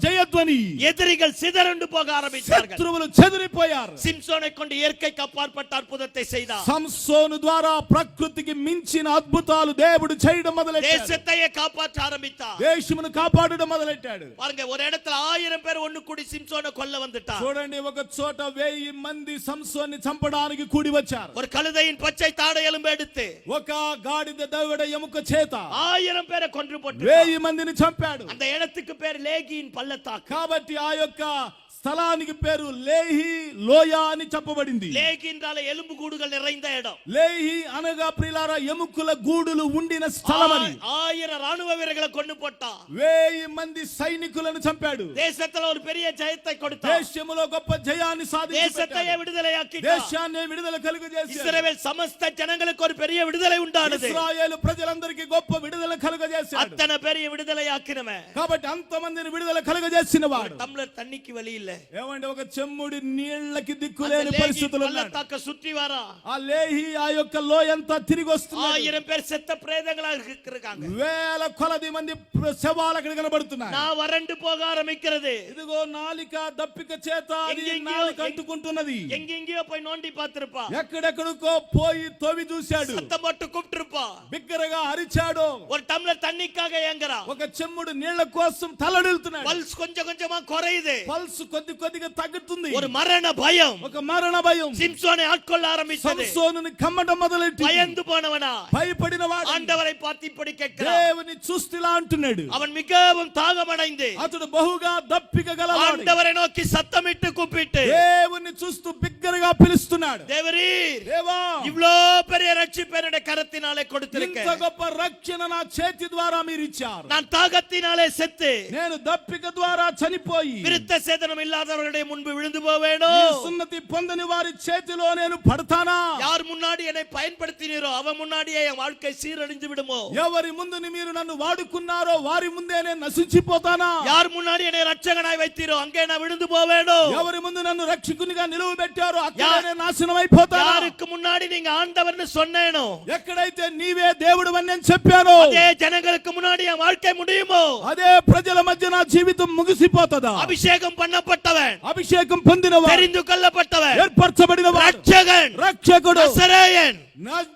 జయధ్వని, எதிரிகள் சிதறண்டு போக ஆரம்பித்தார்கள். శత్రువులు చెదిరిపోయారు. சிம்சோனை கொண்டு இயற்கைக்கு அப்பாற்பட்ட அற்புதத்தை செய்தார். సంసోను ద్వారా ప్రకృతికి మించిన అద్భుతాలు దేవుడు చేయడం మొదలెట్టాడు. தேசத்தையே காப்பாற்ற ஆரம்பித்தார். దేశమును కాపాడడం మొదలెట్టాడు. பாருங்க, ஒரு இடத்துல 1000 பேர் ஒண்ணு கூடி சிம்சோனை கொல்ல வந்துட்டார். చూడండి, ఒక చోట 1000 మంది సంసోన్ని చంపడానికి కూడి వచ్చారు. ஒரு கழுதையின் பச்சை தாடை எலும்பு எடுத்து ఒక గాడిద దవడ ఎముక చేత 1000 பேரை கொன்று போட்டு 1000 మందిని చంపాడు. அந்த இடத்துக்கு பேர் லேகியின் பள்ளத்தாக்கு. కాబట్టి ఆ యొక్క స్థలానికి పేరు లేహి లోయ అని చెప్పబడింది. லேகி என்றால எலும்பு கூடுகள் நிறைந்த இடம். లేహి అనగా ప్రియులారా ఎముకల గూడులు ఉండిన స్థలమని. 1000 ராணுவ வீரர்களை கொண்டு போட்டான். 1000 మంది సైనికులను చంపాడు. தேசத்துல ஒரு பெரிய ஜெயத்தை கொடுத்தான். దేశములో గొప్ప జయాన్ని సాధించి தேசத்தையே விடுதலையாக்கிட்டான். దేశాన్ని విడుదల కలుగజేశాడు. இஸ்ரவேல் సమస్త జనங்களுக்கு ஒரு பெரிய விடுதலை உண்டானது. ఇశ్రాయేలు ప్రజలందరికీ గొప్ప విడుదల కలుగజేశాడు. అతన பெரிய விடுதலையாக்கினவன். కాబట్టి అంతమందిని విడుదల కలుగజేసిన వాడు. టంబ్లర్ తண்ணிக்கு వழி இல்ல. ఏమంటే ఒక చెమ్ముడి నీళ్ళకి దిక్కులేని పరిస్థితులు ఉన్నాయి. పల్లతాక சுற்றி வரா. ఆ లేహి ఆ యొక్క లోయంతా తిరిగి వస్తున్నారు. 1000 பேர் செத்த பிரேதங்களா இருக்காங்க. వేల కొలది మంది శవాలు అక్కడ కనబడుతున్నాయి. నా వరండు పోగ ఆరంభించినది. ఇదిగో నాలిక దప్పిక చేత అది నాలిక అంటుకుంటున్నది. எங்கெங்கயோ போய் நோண்டி பார்த்திருப்பா. ఎక్కడెక్కడికో పోయి తోవి చూశాడు. சத்தம் போட்டு கூப்பிட்டிருப்பா. బిగ్గరగా అరిచాడు. ஒரு டம்ளர் தண்ணிக்காக ஏங்கறா. ఒక చెమ్ముడు నీళ్ల కోసం తలడిల్తున్నాడు. పల్స్ కొంచెం కొంచెమా కురైదే. పల్స్ కొద్ది కొద్దిగా తగ్గుతుంది. ஒரு మరణ భయం, ఒక మరణ భయం சிம்சோனை ஆட்கொள்ள ஆரம்பிச்சது. సంసోనుని కమ్మడం మొదలెట్టి பயந்து போனவனா, భయపడిన వాడు ஆண்டவரை பார்த்து இப்படி கேட்கிறான். దేవుని చూస్తిలా అంటున్నాడు. அவன் மிகவும் தாகமடைந்து అతడు బహుగా దప్పిక గలవాడు. ஆண்டவரை நோக்கி சத்தமிட்டு கூப்பிட்டு దేవుని చూస్తూ బిగ్గరగా పిలుస్తున్నాడు. தேவரீர், దేవా, இவ்ளோ பெரிய ரட்சிப்பை என்னுடைய கரத்தினாலே ఇంత கொடுத்திருக்கேன். గొప్ప రక్షణ నా చేతి ద్వారా మీరు ఇచ్చారు. நான் தாகத்தினாலே செத்து నేను దప్పిక ద్వారా చనిపోయి விருத்த சேதனம் இல்லாதவர்களுடைய முன்பு விழுந்து போவேனோ? ఈ సున్నతి పొందని వారి చేతిలో నేను పడతానా? யார் முன்னாடி என்னை பயன்படுத்தினீரோ அவன் முன்னாடியே என் வாழ்க்கை சீரழிந்து விடுமோ? ఎవరి ముందు మీరు నన్ను వాడుకున్నారో వారి ముందే నేను నశించిపోతానా? யார் முன்னாடி என்னை ரட்சகனாய் வைத்தீரோ அங்கே நான் விழுந்து போவேனோ? ఎవరి ముందు నన్ను రక్షకునిగా నిలవబెట్టారో అక్కడే నేను నాశనం అయిపోతానా? யாருக்கு முன்னாடி நீங்க ஆண்டவர்னு சொன்னேனோ, ఎక్కడైతే నీవే దేవుడు అని నేను చెప్పానో அதே ஜனங்களுக்கு முன்னாடி என் வாழ்க்கை முடியுமோ? అదే ప్రజల మధ్య నా జీవితం ముగిసిపోతదా? அபிஷேகம் பண்ணப்பட்டவன், అభిషేకం పొందినవాడు, தெரிந்து கொள்ளப்பட்டவன், ఏర్పరచబడినవాడు, ரட்சகன், రక్షకుడు, நசரேயன்,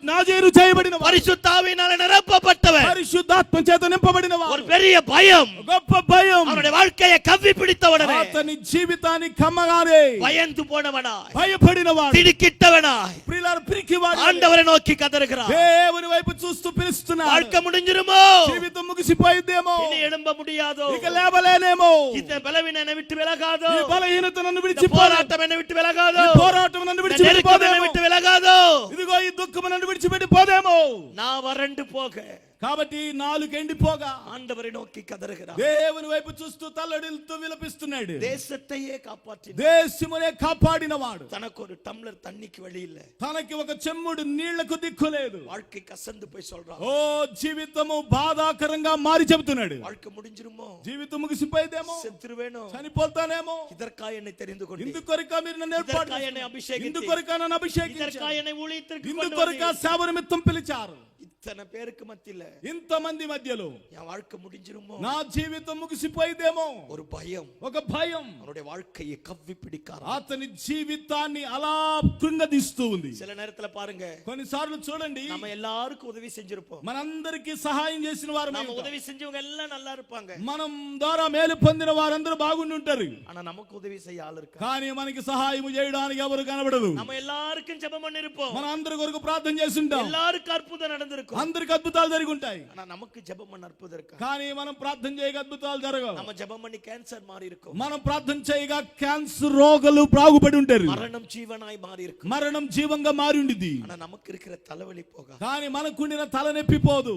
నాజీరు చేయబడినవాడు, பரிசுத்த ஆவியினாலே நிரப்பப்பட்டவன். పరిశుద్ధాత్మ చేత నింపబడినవాడు. ஒரு பெரிய பயம் గొప్ప భయం அவனுடைய வாழ்க்கையை கவ்வி பிடித்தவனே, అతని జీవితాన్ని కమ్మగానే பயந்து போனவனாய், భయపడినవాడు, திடுக்கிட்டவனாய் ప్రియులారా పిరికివాడు ஆண்டவரை నోకి కదరుகிறான். దేవుని వైపు చూస్తూ పిలుస్తున్నాడు. வாழ்க்கை முடிஞ்சிருமோ? జీవితం ముగిసిపోయిందేమో, இனி எழும்ப முடியாதோ? ఇక లేవలేనేమో, இந்த பலவீனம் என்னை விட்டு விலகாதோ? ఈ బలహీనత నన్ను இந்த విడిచిపోరాటం, போராட்டம் என்னை விட்டு விலகாதோ? ఈ పోరాటం నన్ను இந்த நெருக்கம் என்னை విడిచిపోదేమో, விட்டு விலகாதோ? ఇదిగో ఈ దుఃఖం నన్ను విడిచిపెట్టిపోదేమో. நான் వరండు పోக కాబట్టి నాలుగు ఎండిపోగా ஆண்டவரை నోకి కదరుகிறான். దేవుని వైపు చూస్తూ తల్లడిల్లుతూ విలపిస్తున్నాడు. தேசத்தையே காப்பாற்றின, దేశమునే కాపాడినవాడు. தனக்கு ஒரு டம்ளர் தண்ணிக்கு வழி இல்ல, తనకి ఒక చెమ్ముడు నీళ్లకు దిక్కులేదు. வாழ்க்கை கசந்து போய் சொல்றான். ఓ జీవితము బాధాకరంగా మారి చెబుతున్నాడు. வாழ்க்கை முடிஞ்சிருமோ? జీవితం ముగిసిపోయేదేమో, செத்துருவேனో? చనిపోతానేమో. இதற்காக என்னை தெரிந்து கொண்டு, ఇందుకొరక మీరు నన్ను ఏర్పాటు இதற்காக என்னை చేశారు. அபிஷேகித்து, ఇందుకొరక నన్ను అభిషేకించారు. இதற்காக என்னை ஊழியத்திற்கு கொண்டு ఇందుకొరక வந்து, సేవ నిమిత్తం పిలిచారు. இத்தனை பேருக்கு மத்தியில ఇంతమంది మధ్యలో என் வாழ்க்கை முடிஞ்சிருமோ? నా జీవితం ముగిసిపోయేదేమో. ஒரு பயம் ఒక భయం அவனுடைய வாழ்க்கையை கவ்வி பிடிக்கார. అతని జీవితాన్ని అలా కృంగదీస్తూ ఉంది. சில நேரத்துல பாருங்க, కొన్నిసార్లు చూడండి, நம்ம எல்லாருக்கும் உதவி செஞ்சிருப்போம், మనందరికీ సహాయం చేసిన వారు நம்ம உதவி செஞ்சவங்க எல்லாம் நல்லா இருப்பாங்க, మనం ద్వారా మేలు పొందిన వారందరూ బాగుండి ఉంటారు. ஆனா நமக்கு உதவி செய்ய ஆள் இருக்கா? కానీ మనకి సహాయం చేయడానికి ఎవరు కనబడదు. நம்ம எல்லாருக்கும் ஜெபம் பண்ணிருப்போம், మన అందరి కొరకు ప్రార్థన చేస్తుంటాం, எல்லாருக்கும் అద్భుతం நடந்திருக்கும், అందరికి అద్భుతాలు జరిగి ఉంటాయి. ஆனா நமக்கு ஜெபம் பண்ண அற்புதம் இருக்கா? కానీ మనం ప్రార్థన చేయగా అద్భుతాలు జరగవు. நம்ம ஜெபம் பண்ணி கேன்சர் மாறி இருக்கும், మనం ప్రార్థన చేయగా క్యాన్సర్ రోగులు బాగుపడి ఉంటారు, மரணம் ஜீவனாய் மாறி இருக்கும், మరణం జీవంగా మారి ఉండిద్ది. ஆனா நமக்கு இருக்கிற தலைவலி போக, కానీ మనకుండిన తలనొప్పి పోదు.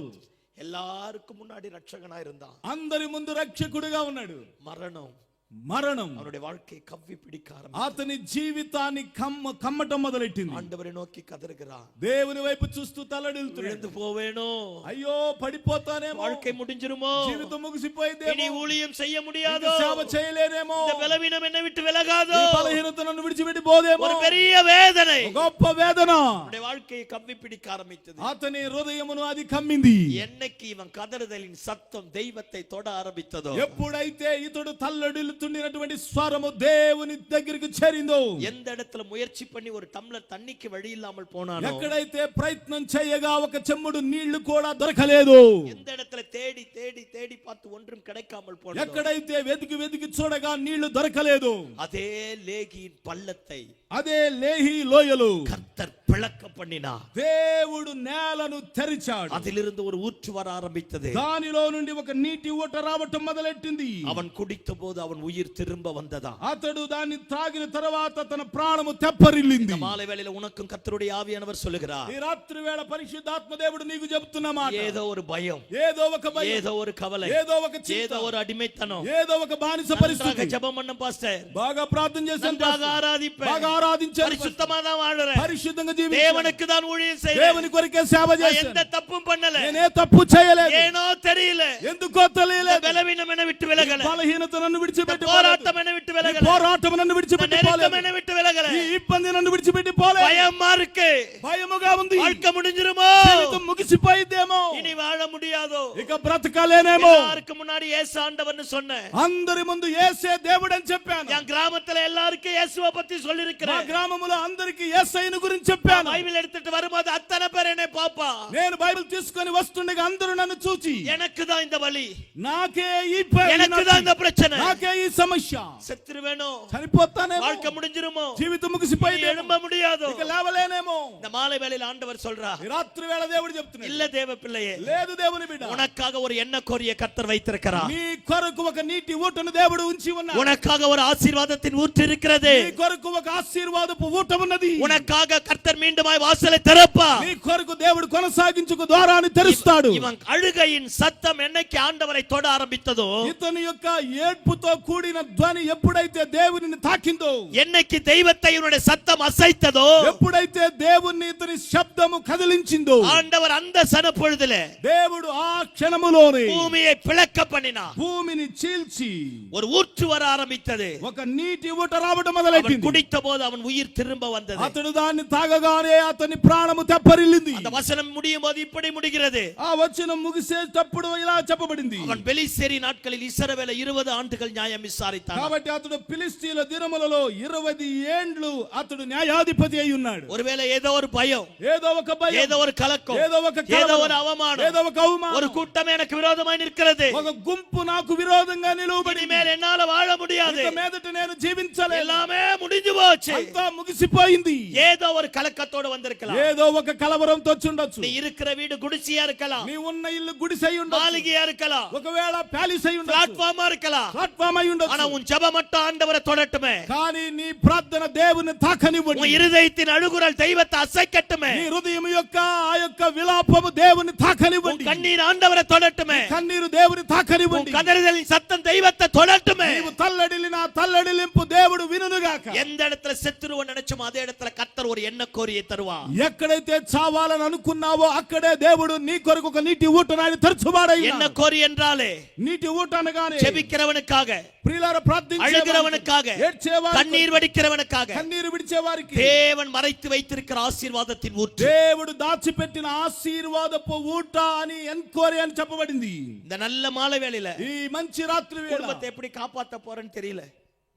எல்லாருக்கும் முன்னாடி ரட்சகனா இருந்தான், అందరి ముందు రక్షకుడిగా ఉన్నాడు. மரணம் మరణం அவனுடைய வாழ்க்கையை கவ்வி பிடிக்க అతని జీవితాన్ని కమ్మటం మొదలెట్టింది. ஆண்டவரை நோக்கி கதறுகிறான். దేవుని వైపు చూస్తూ తల్లడిల్లుతున్నాడు. விழுந்து போவேனோ, అయ్యో పడిపోతానేమో, வாழ்க்கை முடிஞ்சிருமோ, జీవితం ముగిసిపోయిందేమో, இனி ஊழியம் செய்ய முடியாதோ, సేవ చేయలేనేమో, இந்த பலவீனம் என்னை விட்டு விலகாதோ, ఈ బలహీనత నన్ను విడిచిపెట్టి పోదేమో, ஒரு பெரிய வேதனை గొప్ప వేదన அவனுடைய வாழ்க்கையை கவ்வி பிடிக்க ஆரம்பித்தது. అతని హృదయమును అది కమ్మింది. என்னைக்கு இவன் கதறுதலின் சத்தம் தெய்வத்தை தொட ஆரம்பித்ததோ, ఎప్పుడైతే ఇతడు తల్లడిల్లుతున్నటువంటి స్వరము దేవుని దగ్గరికి చేరిందో, எந்த இடத்துல முயற்சி பண்ணி ஒரு டம்ளர் தண்ணிக்கு வழி இல்லாமல் போனானோ, ఎక్కడైతే ప్రయత్నం చేయగా ఒక చెంబుడు నీళ్లు కూడా దొరకలేదు, எந்த இடத்துல தேடி தேடி தேடி பார்த்து ஒன்றும் கிடைக்காமல் போனதோ, ఎక్కడైతే వెతికి వెతికి చూడగా నీళ్లు దొరకలేదు, அதே லேகியின் பள்ளத்தை అదే లేహి లోయలు கர்த்தர் பிளக்க பண்ணினார். దేవుడు నేలను తెరిచాడు. அதிலிருந்து ஒரு ஊற்று வர ஆரம்பித்தது. దానిలో నుండి ఒక నీటి ఊట రావటం మొదలెట్టింది. அவன் குடித்த போது அவன் உயிர் திரும்ப வந்ததா. అతడు దాన్ని తాగిన తర్వాత తన ప్రాణము తెప్పరిల్లింది. மாலை வேளையில உனக்கும் கர்த்தருடைய ஆவியானவர் சொல்லுகிறார், ఈ రాత్రి వేళ పరిశుద్ధాత్మ దేవుడు నీకు చెప్తున్న మాట, ஏதோ ஒரு பயம், ఏదో ఒక భయం, ஏதோ ஒரு கவலை, ఏదో ఒక చింత, ஏதோ ஒரு அடிமைத்தனம், ఏదో ఒక బానిస పరిస్థితి. ஜெபம் பண்ண பாஸ்டர், బాగా ప్రార్థన చేశాను, நன்றாக ஆராதிப்பேன், బాగా ఆరాధించాను, பரிசுத்தமா தான் வாழுறேன், పరిశుద్ధంగా జీవించాను, தேவனுக்கு தான் ஊழியம் செய்றேன், దేవుని కొరకే సేవ చేశాను, எந்த தப்பும் பண்ணல, నేనే తప్పు చేయలేదు, ஏனோ தெரியல, ఎందుకో తెలియలేదు, பலவீனம் என்னை விட்டு விலகல, బలహీనత నన్ను విడిచిపెట్టి போராட்டம் என்னை விட்டு விலகல, పోరాటం నన్ను విడిచిపెట్టి நெருக்கம் என்னை விட்டு விலகல, ఈ ఇబ్బంది నన్ను విడిచిపెట్టి పోలేదు, பயமா இருக்கு, భయముగా ఉంది, வாழ்க்கை முடிஞ்சிருமோ, జీవితం ముగిసిపోయిద్దేమో, இனி வாழ முடியாதோ, ఇక బ్రతకలేనేమో, எல்லாருக்கு முன்னாடி இயேசு ஆண்டவர்னு சொன்னேன், అందరి ముందు యేసే దేవుడు అని చెప్పాను, என் கிராமத்துல எல்லாருக்கும் இயேசுவை பத்தி சொல்லி మా இருக்கிறேன், గ్రామములో అందరికి యేసయ్యను గురించి చెప్పాను, பைபிள் எடுத்துட்டு வரும்போது அத்தனை பேர் என்னை பாப்பா, నేను బైబిల్ తీసుకొని వస్తుండగా అందరూ నన్ను చూచి எனக்கு தான் இந்த வலி, నాకే ఈ எனக்கு தான் இந்த பிரச்சனை, నాకే ఈ సమస్య, செத்துருவேனோ, చనిపోతానేమో, வாழ்க்கை முடிஞ்சிருமோ, జీవితం ముగిసిపోయింది, எழும்ப முடியாதோ, ఇక లేవలేనేమో. இந்த மாலை வேளையில ஆண்டவர் சொல்றா, ఈ రాత్రి వేళ దేవుడు చెప్తున్నాడు, இல்ல தேவ பிள்ளையே, లేదు దేవుని బిడ్డ, உனக்காக ஒரு எண்ண கோரிய கர்த்தர் வைத்திருக்கிறார், నీ కొరకు ఒక నీటి ఊటను దేవుడు ఉంచి ఉన్నాడు, உனக்காக ஒரு ஆசீர்வாதத்தின் ஊற்று இருக்கிறது, నీ కొరకు ఒక ఆశీర్వాదపు ఊట ఉన్నది, உனக்காக கர்த்தர் மீண்டுமாய் வாசலை திறப்பா, నీ కొరకు దేవుడు కొనసాగించుకు ద్వారాన్ని తెరుస్తాడు. இவன் அழுகையின் சத்தம் என்னைக்கு ஆண்டவரை தொட ஆரம்பித்ததோ, ఇతని యొక్క ఏడ్పుతో కూడిన ధ్వని ఎప్పుడైతే దేవునిని తాకిందో, என்னைக்கு தெய்வத்தை இவனுடைய சத்தம் அசைத்ததோ, ఎప్పుడైతే దేవుని ఇతని శబ్దము కదిలించిందో, ஆண்டவர் அந்த சனப்பொழுதுல దేవుడు ఆ క్షణములోనే பூமியை பிளக்க பண்ணினார், భూమిని చీల్చి ஒரு ஊற்று வர ஆரம்பித்தது, ఒక నీటి ఊట రావడం அவன் మొదలెట్టింది. குடித்த போது அவன் உயிர் திரும்ப வந்தது, అతడు దాన్ని తాగగానే అతని ప్రాణము తెప్పరిల్లింది. அந்த வசனம் முடியும் போது இப்படி முடிகிறது, ఆ వచనం ముగిసేటప్పుడు ఇలా చెప్పబడింది, அவன் பெலிஸ்தேரி நாட்களில் இஸ்ரவேலை 20 ஆண்டுகள் நியாயம் விசாரித்தான், కాబట్టి అతడు ఫిలిస్తీన్ల దినములలో 20 ఏండ్లు అతడు న్యాయాధిపతి అయి ఉన్నాడు. ஒருவேளை ஏதோ ஒரு பயம், ఏదో ఒక భయం, ஏதோ ஒரு கலக்கம், ఏదో ఒక ஏதோ కలవరం, ஒரு அவமானம், ఏదో ఒక అవమానం, ஒரு கூட்டம் எனக்கு விரோதமாய் நிற்கிறது, ఒక గుంపు నాకు విరోధంగా నిలువబడి, இனிமேல் என்னால வாழ முடியாது, ఇక మీదట నేను జీవించలేను, எல்லாமே முடிஞ்சு போச்சு, అంతా ముగిసిపోయింది. ஏதோ ஒரு கலக்கத்தோடு வந்திருக்கலாம், ఏదో ఒక కలవరంతో వచ్చుండొచ్చు, நீ இருக்கிற வீடு குடிசையா இருக்கலாம், నీ ఉన్న ఇల్లు గుడిసై ఉండొచ్చు, மாளிகையா இருக்கலாம், ఒకవేళ ప్యాలెస్ అయి ఉండొచ్చు, பிளாட்ஃபார்மா இருக்கலாம், ప్లాట్ఫామ్ అయి ஆனா ఉండొచ్చు, உன் ஜெபம் மட்டும் ஆண்டவரை தொடட்டுமே, కానీ నీ ప్రార్థన దేవుని తాకనివ్వండి, உன் இருதயத்தின் அழுகுரல் தெய்வத்தை அசைக்கட்டுமே, నీ హృదయం యొక్క ఆ యొక్క విలాపము దేవుని உன் తాకనివ్వండి, கண்ணீர் ஆண்டவரை தொடட்டுமே, కన్నీరు దేవుని உன் తాకనివ్వండి, கதறுதலின் சத்தம் தெய்வத்தை தொடட்டுமே, నీవు తల్లడిల్లిన తల్లడిలింపు దేవుడు వినుగాక. எந்த இடத்துல செத்துருவ நினைச்சோமோ அதே இடத்துல கர்த்தர் ஒரு எண்ண கோரியை தருவார், ఎక్కడైతే చావాలని అనుకున్నావో అక్కడే దేవుడు నీ కొరకు ఒక నీటి ఊటను ఆయన తెరచువాడయ్యాడు. என்ன கோரி என்றாலே నీటి ఊట అనగానే ஜெபிக்கிறவனுக்காக, ప్రియులారా அழுகிறவனுக்காக, ఏడ్చేవారికి, கண்ணீர் వడిக்கிறவனுக்காக కన్నీరు విడిచేవారికి தேவன் மறைத்து வைத்திருக்கிற ஆசீர்வாதத்தின் ஊற்று, దేవుడు దాచిపెట్టిన ఆశీర్వాదపు ఊట అని ఎన్కోరి అని చెప్పబడింది. இந்த நல்ல மாலை வேளையில ఈ మంచి రాత్రి వేళ குடும்பத்தை எப்படி காப்பாத்த போறேன்னு தெரியல,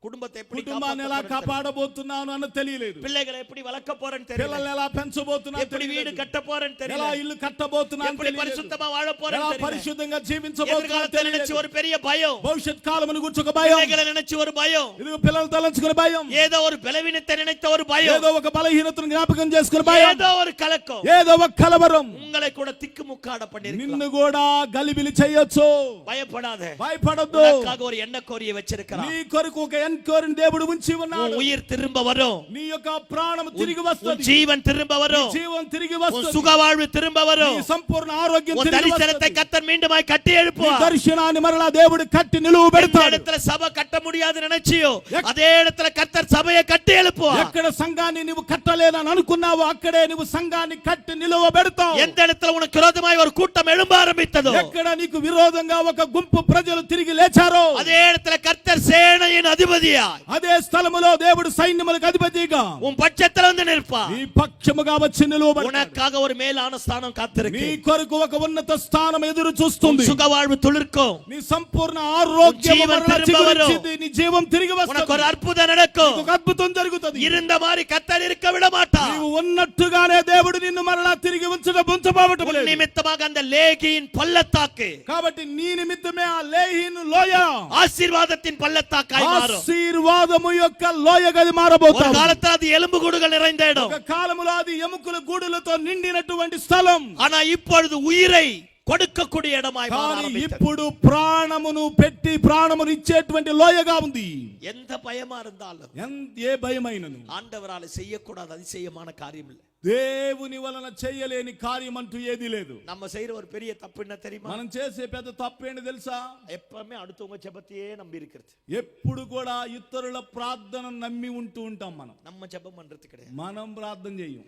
குடும்பத்தை எப்படி కుటుంబాన్ని ఎలా కాపాడబోతున్నాను అన్న తెలియలేదు, பிள்ளைகளை எப்படி வளர்க்க போறேன்னு தெரியல, పిల్లల్ని ఎలా పెంచబోతున్నాను எப்படி வீடு తెలియలేదు, கட்ட போறேன்னு ఎలా தெரியல, ఇల్లు కట్టబోతున్నాను எப்படி తెలియలేదు, பரிசுத்தமா வாழ ఎలా போறேன்னு தெரியல, పరిశుద్ధంగా జీవించబోతున్నాను எதிர்காலத்தை நினைச்சு తెలియలేదు, ஒரு பெரிய பயம், భవిష్యత్ కాలమును గురించి ఒక భయం, பிள்ளைகளை நினைச்சு ஒரு பயம், ఇది పిల్లలు తలంచుకునే భయం, ஏதో ஒரு பலவீனத்தை நினைத்த ஒரு பயம், ఏదో ఒక బలహీనతను జ్ఞాపకం చేసుకునే భయం, ஏதோ ஒரு கலக்கம் ఏదో ఒక కలవరం உங்களை கூட திக்குமுக்காட பண்ணிருக்கலாம், నిన్ను కూడా గలిబిలి చేయొచ్చు. பயப்படாத, భయపడద్దు, உனக்காக ஒரு எண்ண கோரியை வச்சிருக்கிறார், నీ కొరకు ఒక ఎంకోరిని దేవుడు ఉంచి உன் ఉన్నాడు. உயிர் திரும்ப வரும், నీ యొక్క ప్రాణం తిరిగి உன் వస్తుంది, ஜீவன் திரும்ப வரும், జీవం తిరిగి உன் వస్తుంది, சுகவாழ்வு திரும்ப வரும், నీ సంపూర్ణ ఆరోగ్యం உன் తిరిగి தரிசனத்தை వస్తుంది. கர்த்தர் மீண்டுமாய் கட்டி నీ எழுப்புவார். దర్శనాన్ని మరలా దేవుడు కట్టి నిలువ எந்த పెడతాడు. இடத்துல சபை கட்ட முடியாது நினைச்சியோ அதே இடத்துல கர்த்தர் சபையை கட்டி எழுப்புவார். ఎక్కడ సంఘాన్ని నువ్వు కట్టలేదని అనుకున్నావో అక్కడే నువ్వు సంఘాన్ని కట్టి నిలువ పెడతావు. எந்த இடத்துல உனக்கு விரோதமாய் ஒரு கூட்டம் எழும்ப ஆரம்பித்ததோ ఎక్కడ నీకు విరోధంగా ఒక గుంపు ప్రజలు తిరిగి లేచారో அதே இடத்துல கர்த்தர் சேனையின் அதிபதியாய் అదే స్థలములో దేవుడు సైన్యములకు అధిపతిగా உன் பட்சத்துல வந்து நிற்பார். నీ పక్షముగా వచ్చి నిలువబడతాడు. உனக்காக ஒரு மேலான ஸ்தானம் నీ காத்திருக்கு. కొరకు ఒక ఉన్నత స్థానం ఎదురు உன் చూస్తుంది. சுகவாழ்வு துளிர்க்கும், నీ సంపూర్ణ ఆరోగ్యం జీవం మరలా తిరిగి వரும். చిగురించింది. నీ జీవం తిరిగి உனக்கு వస్తుంది. ஒரு அற்புதம் நடக்கும். ఒక అద్భుతం జరుగుతుంది. இருந்த மாதிரி கர்த்தர் இருக்க விட மாட்டார். నీవు ఉన్నట్టుగానే దేవుడు నిన్ను మరలా తిరిగి ఉంచబోవటం உன் లేదు. நிமித்தமாக அந்த லேகியின் பள்ளத்தாக்கு కాబట్టి నీ నిమిత్తమే ఆ లేహీను లోయ ஆசீர்வாதத்தின் பள்ளத்தாக்காய் மாறும். ఆశీర్వాదము యొక్క లోయగా అది ஒரு మారబోతుంది. காலத்துல அது எலும்பு கூடுகள் நிறைந்த இடம், ఒక కాలములో అది ఎముకల గూడులతో నిండినటువంటి స్థలం. ஆனா இப்பொழுது உயிரை கொடுக்கக்கூடிய இடமாய் மாற కానీ ஆரம்பித்தது. ఇప్పుడు ప్రాణమును పెట్టి ప్రాణమును ఇచ్చేటువంటి లోయగా ఉంది. எந்த பயமா இருந்தாலும் ఏ భయమైనను ஆண்டவரால செய்யக்கூடாத அதிசயமான காரியம் இல்லை. దేవుని వలన చేయలేని కార్యం అంటూ ఏది లేదు. நம்ம செய்யற ஒரு பெரிய தப்பு என்ன தெரியுமா? మనం చేసే పెద్ద తప్పేంటి తెలుసా? எப்பவுமே அடுத்தவங்க ஜெபத்தையே நம்பி இருக்கிறது. ఎప్పుడు కూడా ఇతరుల ప్రార్థన నమ్మి ఉంటూ ఉంటాం. நம்ம ஜெபம் பண்றது கிடையாது. మనం ప్రార్థన చేయం.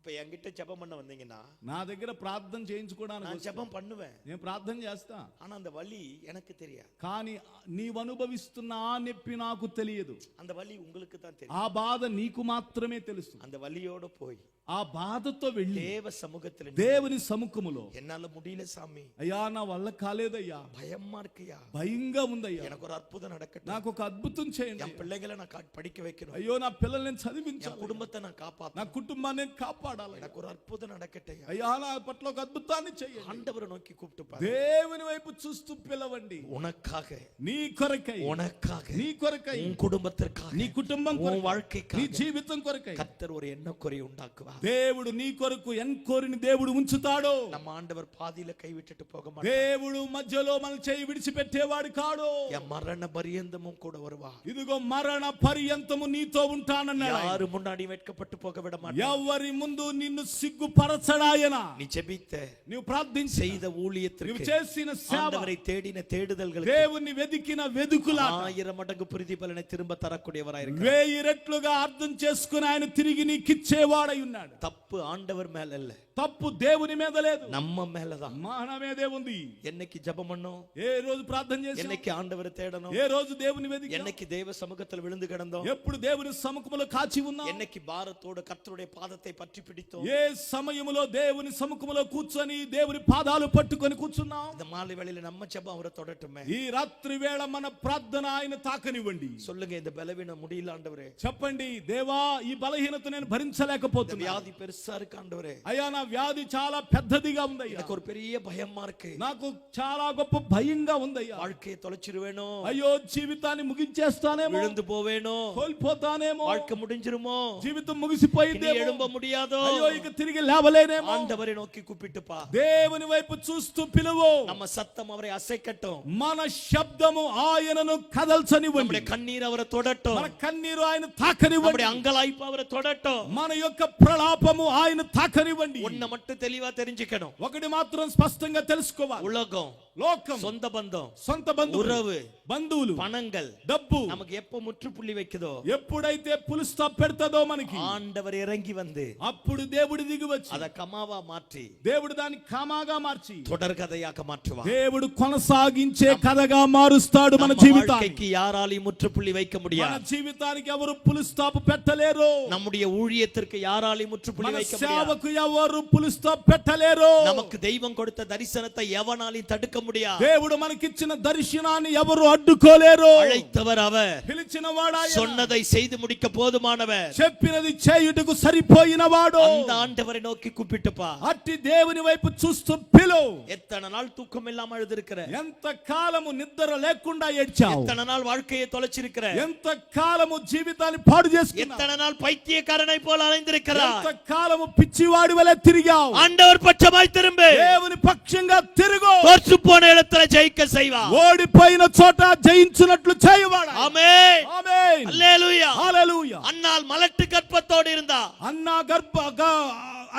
இப்ப என்கிட்ட ஜெபம் பண்ண வந்தீங்கன்னா నా దగ్గర ప్రార్థన చేయించుకోవడానికి நான் ஜெபம் பண்ணுவேன், నేను ప్రార్థన చేస్తా. ஆனா அந்த வலி எனக்கு தெரியாது. కానీ నీవు అనుభవిస్తున్న ఆ నొప్పి నాకు తెలియదు. அந்த వలి உங்களுக்கு தான் தெரியும். ఆ బాధ నీకు మాత్రమే తెలుసు. அந்த வலியோட போய் ఆ బాధతో వెళ్ళి தேவ சமூகத்துல దేవుని సముఖములో என்னால முடியல சாமி, అయ్యా నా వల్ల కాలేదయ్యా, பயமா இருக்குயா, భయంగా ఉందయ్యా, எனக்கு ஒரு అద్భుతం நடக்கட்டும், నాకు ఒక అద్భుతం చేయండి, என் பிள்ளைகளை நான் படிக்க வைக்கணும், అయ్యో నా పిల్లల్ని என் చదివించాలి, குடும்பத்தை நான் காப்பாத்த, నా కుటుంబాన్ని కాపాడాలి, எனக்கு ஒரு అద్భుతం நடக்கட்டும். అయ్యా నా పట్ల ఒక అద్భుతాన్ని చేయండి. ஆண்டவரை நோக்கி கூப்பிட்டு பாரு. దేవుని వైపు చూస్తూ పిలవండి. உனக்காக, నీ కొరకై, உனக்காக, నీ కొరకై, உன் குடும்பத்திற்காக, నీ కుటుంబం உன் కొరకై, నీ வாழ்க்கைக்காக జీవితం కొరకై கர்த்தர் ஒரு எண்ணக்குறை உண்டாக்குவார். దేవుడు నీ కొరకు ఎన్కోరిని దేవుడు ఉంచుతాడు. நம்ம ఆండவர் பாதியில கைவிட்டுட்டு போக மாட்டார். దేవుడు మధ్యలో మన చేయి విడిచిపెట్టేవాడు కాడు. என் மரண பரியந்தமும் கூட வருவா. ఇదిగో మరణ పర్యంతము నీతో ఉంటానన్నాడు. யாரு முன்னாடி வெட்கப்பட்டு போக விட மாட்டார். ఎవరి ముందు నిన్ను సిగ్గుపరచడాయన. நீ ஜெபித்த, నీవు ప్రార్థించి செய்த ஊழியத்திற்கு, నీవు చేసిన సేవ, ஆண்டவரை தேடின தேடுதல்களுக்கு దేవుని వెదికిన వెదుకులా 1000 மடங்கு பிரதிபலனை திரும்ப தரக்கூடியவராய் இருக்கிறார். 1000 రెట్లుగా అర్థం చేసుకుని ఆయన తిరిగి నీకిచ్చేవాడై ఉన్నాడు. தப்பு ஆண்டவர் மேல இல்ல, తప్పు దేవుని మీద లేదు, நம்ம மேலதான். మన మీదే ఉంది. என்னைக்கு ஜெபம் பண்ணோம், ఏ రోజు ప్రార్థన చేసాం, என்னைக்கு ఆండவரை தேடணும், ఏ రోజు దేవుని వెదికి, என்னைக்கு தேவ சமூகத்தில் விழுந்து கிடந்தோம், ఎప్పుడు దేవుని సముఖములో కాచి ఉన్నాం, என்னைக்கு பாரத்தோடு கர்த்தருடைய பாதத்தை பற்றி பிடித்தோம், ఏ సమయములో దేవుని సముఖములో కూర్చొని దేవుని పాదాలు పట్టుకొని కూర్చున్నాం. இந்த மாலை வேளையில நம்ம ஜெபம் அவரை தொடட்டுமே. ఈ రాత్రి వేళ మన ప్రార్థన ఆయన తాకనివ్వండి. சொல்லுங்க, இந்த பலவீனம் முடியல ஆண்டவரே, చెప్పండి, దేవా ఈ బలహీనత నేను భరించలేకపోతున్నా, வியாதி பெருசா இருக்கு ஆண்டவரே, అయ్యా నా వ్యాధి చాలా పెద్దదిగా ఉందయ్యా, எனக்கு ஒரு பெரிய பயமா இருக்கு, నాకు చాలా గొప్ప భయంగా ఉందయ్యా, வாழ்க்கையை தொலைச்சிருவேனோ, అయ్యో జీవితాన్ని ముగించేస్తానేమో, விழுந்து போவேனோ, కోల్పోతానేమో, வாழ்க்கை முடிஞ்சிருமோ, జీవితం இனி ముగిసిపోయిందేమో, எழும்ப முடியாதோ, అయ్యో ఇక తిరిగి లేవలేనేమో. ஆண்டவரை நோக்கி கூப்பிட்டுப்பா. దేవుని వైపు చూస్తూ పిలువు. நம்ம சத்தம் அவரை அசைக்கட்டும், మన శబ్దము ఆయనను కదల్చనివ్వండి, நம்முடைய கண்ணீர் அவரை தொடட்டும், మన కన్నీరు ఆయన తాకనివ్వండి, நம்முடைய அங்கலாய்ப்பு அவரை தொடட்டும். మన యొక్క ప్రలాపము ఆయన తాకనివ్వండి. ஒன்ன மட்டும் தெளிவா தெரிஞ்சுக்கணும், ఒకటి మాత్రం స్పష్టంగా తెలుసుకోవాలి, உலகம், లోకం, சொந்த பந்தம், సొంత బంధువులు, உறவு, బంధువులు, பணங்கள் డబ్బు நமக்கு எப்ப முற்றுப்புள்ளி வைக்குதோ, ఎప్పుడైతే పులి స్టాప్ పెడతాదో మనకి, ஆண்டவர் இறங்கி வந்து అప్పుడు దేవుడు దిగి వచ్చి அத కమావా மாற்றி దేవుడు దాన్ని కామాగా మార్చి தொடர்கதையாக மாற்றுவார். దేవుడు కొనసాగించే కథగా మారుస్తాడు మన நம்ம జీవితాన్ని. வாழ்க்கைக்கு யாராலையும் முற்றுப்புள்ளி வைக்க మన முடியாது. జీవితానికి ఎవరు పులి స్టాప్ పెట్టలేరు, நம்முடைய ஊழியத்திற்கு யாராலையும் முற்றுப்புள்ளி మన வைக்க முடியாது. సేవకు ఎవరు పులి స్టాప్ పెట్టలేరు. நமக்கு தெய்வம் கொடுத்த தரிசனத்தை எவனாலையும் தடுக்க முடியாது. దేవుడు మనకిచ్చిన దర్శనాన్ని ఎవరు అడ్డుకోలేరు. அழைத்தவர் அவர், పిలిచిన వాడాయన, சொன்னதை செய்து முடிக்க போதுமானவர். చెప్పినది చేయుటకు సరిపోయిన వాడు. அந்த ஆண்டவரை நோக்கி கூப்பிட்டுப்பா. అట్టి దేవుని వైపు చూస్తూ పిలు. எத்தனை நாள் தூக்கம் இல்லாம அழுதிருக்கிற, ఎంత కాలము నిద్ర లేకుండా ఏడ్చావు, எத்தனை நாள் வாழ்க்கையை தொலைச்சிருக்கிற, ఎంత కాలము జీవితాన్ని పాడు చేసుకున్నావు, எத்தனை நாள் பைத்தியக்காரனை போல அலைந்திருக்கிறாய். ఎంత కాలము పిచ్చివాడి వలె తిరిగావు. ஆண்டவர் பட்சமாய் திரும்பு, దేవుని పక్షంగా తిరుగు. தோற்று போன இடத்துல ஜெயிக்க செய்வார். ఓడిపోయిన చోట జయించినట్లు చేయువాడు. ஆமென். ఆమేన్. அல்லேலூயா. హల్లెలూయా. அன்னாள் மலட்டு கற்பத்தோடு இருந்தா.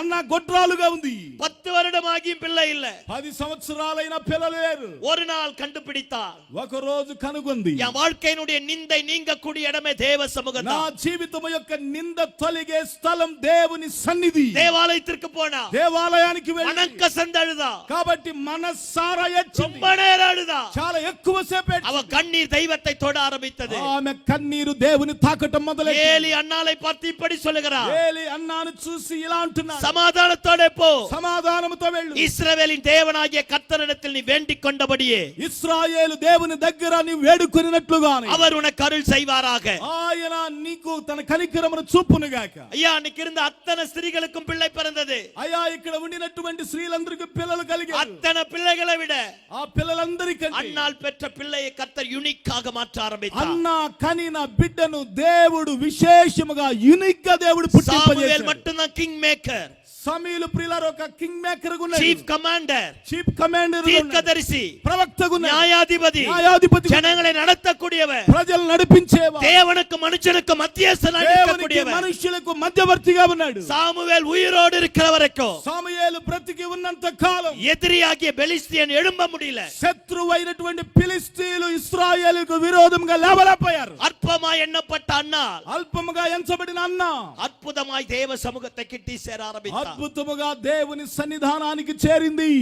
అన్న గొడ్రాలుగా ఉంది. 10 வருடமாகியும் பிள்ளை இல்ல. 10 సంవత్సరాలైన పిల్లలు లేరు. ஒரு நாள் கண்டுபிடித்தார். ఒక రోజు కనుగొంది. என் வாழ்க்கையினுடைய நிந்தை நீங்கக்கூடிய இடமே தேவ சமூகம். నా జీవితం యొక్క నింద తొలగే స్థలం దేవుని సన్నిధి. தேவாலயத்திற்கு போனா. దేవాలయానికి వెళ్ళి மனக்க சந்தழுதா. కాబట్టి మనసారా ఏడ్చింది. ரொம்ப நேரம் அழுதா. చాలా ఎక్కువ సేపు ఏడ్చింది. அவ கண்ணீர் தெய்வத்தை தொட ஆரம்பித்தது. ఆమె కన్నీరు దేవుని తాకటం మొదలైంది. ஏலி அன்னாளை பார்த்து இப்படி சொல்லுகிறார். ఏలి అన్నాను చూసి ఇలా అంటున్నాడు. சமாதானத்தோட போ. సమాధానముతో వెళ్ళు. இஸ்ரவேலின் தேவனாகிய கர்த்தரிடத்தில் நீ வேண்டிக் கொண்டபடியே ఇశ్రాయేలు దేవుని దగ్గర నీ వేడుకొనినట్లుగానే அவர் உனக்கு அருள் செய்வாராக. ఆయన నీకు తన కనికరమును చూపునుగాక. ஐயா அன்னைக்கு இருந்த அத்தனை ஸ்திரீகளுக்கும் பிள்ளை பிறந்தது. అయ్యా ఇక్కడ ఉండినటువంటి స్త్రీలందరికీ పిల్లలు కలిగారు. அத்தனை பிள்ளைகளை விட ఆ పిల్లలందరికంటే அன்னாள் பெற்ற பிள்ளையை கர்த்தர் யூனிக்காக மாற்ற ஆரம்பித்தார். అన్న కనిన బిడ్డను దేవుడు విశేషముగా యూనిక్ గా దేవుడు சாமுவேல் పుట్టింపజేశాడు. மட்டும்தான் கிங் మేకర్. సమూయేలు ప్రియులారా ఒక కింగ్ మేకర్ గా ఉన్నాడు. Chief commander. చీఫ్ కమాండర్ தீர்க்கதரிசி. ప్రవక్తగా ఉన్నాడు. న్యాయాధిపతి. ஜனங்களை நடத்தக்கூடியவர். ప్రజలు నడిపించేవాడు. தேவனுக்கு மனுஷனுக்கு மத்தியஸ்தனாக దేవునికి இருக்கக்கூடியவர். మనుషులకు మధ్యవర్తిగా ఉన్నాడు. சாமுவேல் உயிரோடு இருக்கிற வரைக்கும் సమూయేలు బ్రతికి ఉన్నంత కాలం எதிரியாகிய பெலிஸ்தியன் எழும்ப முடியல. శత్రువైనటువంటి ఫిలిస్తీయులు ఇశ్రాయేలుకు విరోధంగా లేవలేకపోయారు. அற்பமாய் எண்ணப்பட்ட அன்னாள் అల్పముగా ఎంచబడిన అన్న அற்புதமாய் தேவ சமூகத்தை கிட்டி சேர ஆரம்பித்தார். అద్భుతముగా దేవుని సన్నిధానానికి చేరింది.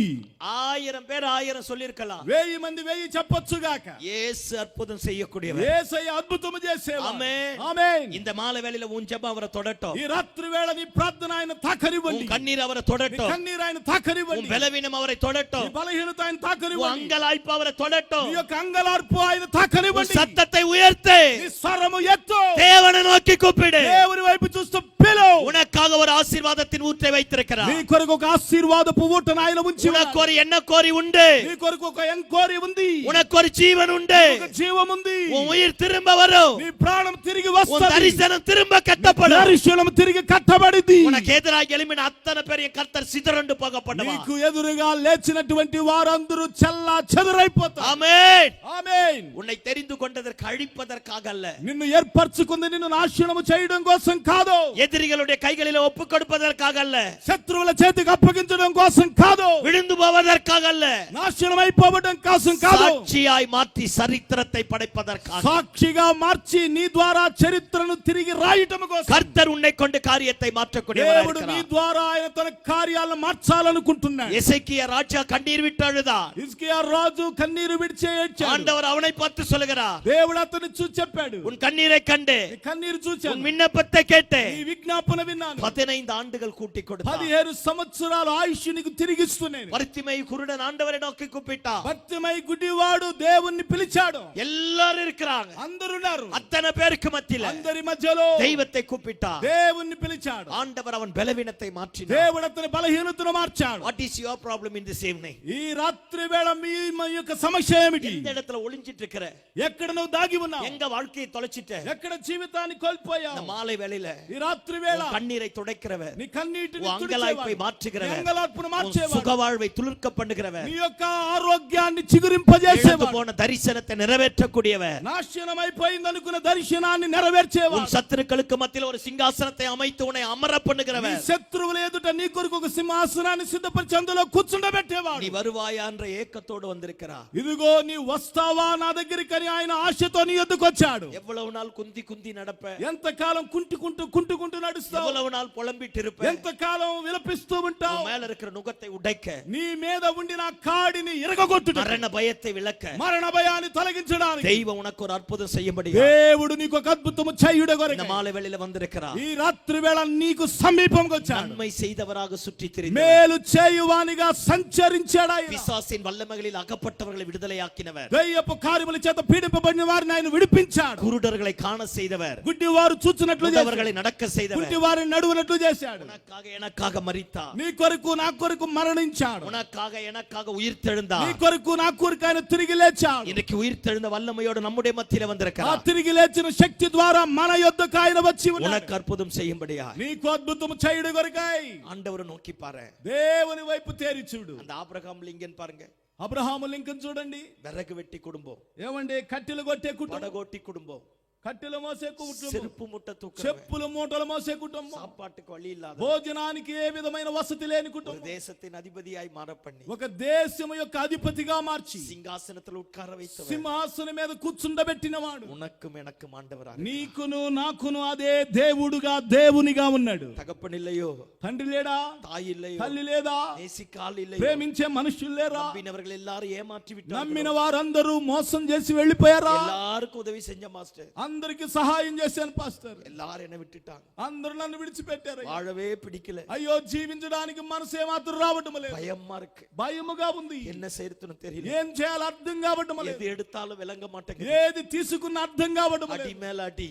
1000 பேர் 1000 சொல்லிருக்கலாம். 1000 మంది 1000 చెప్పొచ్చుగాక. இயேசு அற்புதம் செய்யக்கூடியவர். యేసయ్య అద్భుతము చేసేవాడు. ஆமென். ఆమేన్. இந்த மாலை வேளையில உன் ஜெபம் அவரை தொடட்டும். ఈ రాత్రి వేళ నీ ప్రార్థన ఆయన తాకనివ్వండి. உன் கண்ணீர் அவரை నీ தொடட்டும். కన్నీరు ఆయన తాకనివ్వండి. உன் பலவீனம் அவரை தொடட்டும். నీ బలహీనత ఆయన உன் తాకనివ్వండి. அங்கலாய்ப்பு அவரை தொடட்டும். నీ యొక్క అంగలార్పు ఆయన உன் తాకనివ్వండి. சத்தத்தை உயர்த்து. నీ స్వరము ఎత్తు. தேவனை நோக்கி கூப்பிடு. దేవుని వైపు చూస్తూ పిలువు. உனக்காக ஒரு ஆசீர்வாதத்தின் ஊற்றை வைத்திருக்கிறார். నీ కొరకు ఒక ఆశీర్వాదపు ఊటను ఆయన ఉంచి உனக்கு ஒரு எண்ண கோரி உண்டு. నీ కొరకు ఒక ఎంకోరి ఉంది. உனக்கு ஒரு ஜீவன் உண்டு. ఒక జీవం ఉంది. உன் உயிர் திரும்ப வரும். నీ ప్రాణం తిరిగి உன் వస్తది. தரிசனம் திரும்ப கட்டப்படும். దర్శనం తిరిగి కట్టబడింది. உனக்கு எதிராக எழும்பின அத்தனை பேரையும் கர்த்தர் சிதறண்டு போக பண்ணுவார். నీకు ఎదురుగా లేచినటువంటి వారందరూ చెల్లా చెదరైపోతారు. ஆமென். ఆమేన్. உன்னை தெரிந்து கொண்டதற்கு அழிப்பதற்காக அல்ல. నిన్ను ఏర్పరచుకుంది నిన్ను నాశనము చేయడం కోసం కాదు. எதிரிகளுடைய கைகளில் ஒப்பு கொடுப்பதற்காக அல்ல. శత్రువుల చేతికి అప్పగించడం కోసం కాదు. விழுந்து போவதற்காக அல்ல. నాశనం అయిపోవడం కోసం కాదు. சாட்சியாய் மாற்றி சரித்திரத்தை படைப்பதற்காக. సాక్షిగా మార్చి నీ ద్వారా చరిత్రను తిరిగి రాయటం కోసం. கர்த்தர் உன்னை கொண்டு காரியத்தை மாற்றக்கூடியவராய் దేవుడు నీ இருக்கிறார். ద్వారా ఆయన తన కార్యాలను మార్చాలనుకుంటున్నాడు. எசேக்கியா ராஜா கண்ணீர் விட்டு அழுதார். హిజ్కియా రాజు కన్నీరు విడిచి ఏడ్చాడు. ஆண்டவர் அவனை பார்த்து சொல்லுகிறார். దేవుడు అతన్ని చూసి చెప్పాడు. உன் கண்ணீரை கண்டு నీ కన్నీరు உன் చూచాను. விண்ணப்பத்தை கேட்டு నీ విజ్ఞాపన విన్నాను. 15 ஆண்டுகள் கூட்டி கொடுத்தார். 17 సంవత్సరాలు ఆయుష్ నీకు తిరిగిస్తున్నాను. பரித்திமை குருடன் ஆண்டவரை நோக்கி கூப்பிட்டார். భక్తిమై గుడివాడు దేవుణ్ణి పిలిచాడు. எல்லாரும் இருக்கிறாங்க. అందరూ ఉన్నారు. அத்தனை பேருக்கு மத்தியில అందరి మధ్యలో தெய்வத்தை கூப்பிட்டார். దేవుణ్ణి పిలిచాడు. ஆண்டவர் அவன் பலவீனத்தை மாற்றினார். దేవుడు అతని బలహీనతను మార్చాడు. What is your problem in this evening? ఈ రాత్రి వేళ మీ యొక్క సమస్య ఏమిటి? எந்த இடத்துல ஒளிஞ்சிட்டு இருக்கிற? ఎక్కడ నువ్వు దాగి ఉన్నావు? எங்க வாழ்க்கையை தொலைச்சிட்ட? ఎక్కడ జీవితాన్ని இந்த కోల్పోయావు? மாலை வேளையில ఈ రాత్రి వేళ உன் கண்ணீரை துடைக்கிறவர், నీ కన్నీటిని உன் அங்கலாய்ப்பை తుడిచేవాడు. மாற்றுகிறவர், నీ అంగలార్పును உன் మార్చేవాడు. சுகவாழ்வை துளிர்க்க பண்ணுகிறவர், నీ యొక్క ఆరోగ్యాన్ని இழந்து చిగురింపజేసేవాడు. போன தரிசனத்தை நிறைவேற்றக்கூடியவர், నాశనమైపోయింది అనుకున్న దర్శనాన్ని నెరవేర్చేవాడు. உன் சத்துருக்களுக்கு மத்தியில் ஒரு சிங்காசனத்தை அமைத்து உன்னை அமர నీ பண்ணுகிறவர், శత్రువుల ఎదుట నీ కొరకు ఒక సింహాసనాన్ని సిద్ధపరిచి అందులో కూర్చుండబెట్టేవాడు. நீ வருவாயா என்ற ஏக்கத்தோடு வந்திருக்கிறார். ఇదిగో నీ వస్తావా నా దగ్గరికి అని ఆయన ఆశతో నీ ఎద్దుకు వచ్చాడు. எவ்வளவு நாள் குந்தி குந்தி நடப்ப? ఎంతకాలం కుంటుకుంటూ నడుస్తావు? எவ்வளவு நாள் புலம்பிட்டு இருப்ப? ఎంతకాలం విలపిస్తూ ఉంటావు? உன் மேல இருக்கிற நுகத்தை உடைக்க, నీ మీద ఉండిన కాడిని ఇరగగొట్టుట, மரண பயத்தை விளக்க, మరణ భయాన్ని తొలగించడానికి தெய்வம் உனக்கு ஒரு அற்புதம் செய்யும்படி దేవుడు నీకు ఒక అద్భుతము చేయుట இந்த కొరకు மாலை வேளையில வந்திருக்கிறார். ఈ రాత్రి వేళ నీకు సమీపంగా వచ్చాడు. நன்மை செய்தவராக சுற்றி திரிந்தவர், మేలు చేయువానిగా సంచరించాడు ఆయన. பிசாசின் வல்லமைகளில் அகப்பட்டவர்களை விடுதலையாக்கினவர், దయ్యపు కార్యముల చేత పీడింపబడిన వారిని ఆయన విడిపించాడు. குருடர்களை காண செய்தவர், గుడ్డి వారు చూచినట్లు చేశాడు. அவர்களை நடக்க செய்தவர், గుడ్డి వారిని నడువునట్లు చేశాడు. உனக்காக எனக்காக மரித்தார், నీ కొరకు నా కొరకు మరణించాడు. உனக்காக எனக்காக உயிர் தெழுந்தார். నీ కొరకు నా కొరకు ఆయన తిరిగి లేచాడు. இன்னைக்கு உயிர் தெழுந்த வல்லமையோடு நம்முடைய மத்தியில ఆ வந்திருக்கிறார். తిరిగి లేచిన శక్తి ద్వారా మన యొద్దకు ఆయన వచ్చి ఉన్నాడు. உனக்கு அற்புதம் செய்யும்படியா నీకు అద్భుతం చేయుడు కొరకై ஆண்டவரை நோக்கி பாரு. దేవుని వైపు తేరి చూడు. அந்த ஆபிரகாம் லிங்கன் பாருங்க. అబ్రహాము లింకన్ చూడండి, విறகு వెట్టి కుటుంబం, ఏమండి కట్టెలు కొట్టే కుటుంబం, పడగొట్టి కుటుంబం, కట్టెలు మోసే కుటుంబం, செருப்பு முட்டை தூக்க, చెప్పులు మూటలు మోసే కుటుంబం, சாப்பாட்டுக்கு வழி இல்லாத, భోజనానికి ఏ విధమైన వసతి లేని ஒரு కుటుంబం, தேசத்தின் அதிபதியாய் மாற பண்ணி, ఒక దేశం యొక్క అధిపతిగా మార్చి సింహాసనத்தில் ఉట్కార வைத்தவர், సింహాసనం మీద కూర్చుండబెట్టినవాడు, உனக்கும் எனக்கும் ஆண்டவராக, నీకును నాకును అదే దేవుడుగా దేవునిగా ఉన్నాడు. தகப்பன் இல்லையோ, తండ్రి లేడా, தாய் இல்லையோ, తల్లి లేదా, நேசிக்கால் இல்லையோ, ప్రేమించే మనుషులు లేరా, நம்பினவர்கள் எல்லாரும் ஏமாற்றி விட்டார்கள், నమ్మిన వారందరూ మోసం చేసి వెళ్ళిపోయారా, எல்லாருக்கும் ఉదவி செஞ்ச మాస్టర్, అందరికి సహాయం చేశాను పాస్టర్, எல்லாரும் என்ன விட்டுட்டாங்க, అందరూ నన్ను విడిచిపెట్టారు, வாழவே பிடிக்கல, అయ్యో జీవించడానికి మనసే మాత్రం రావటం లేదు, பயமா இருக்கு, భయముగా ఉంది, என்ன செய்யறதுன்னு தெரியல, ఏం చేయాలో అర్థం కావటం లేదు, எது எடுத்தாலும் விளங்க மாட்டேங்குது, ఏది తీసుకున్న అర్థం కావటం அடி లేదు, மேல அடி,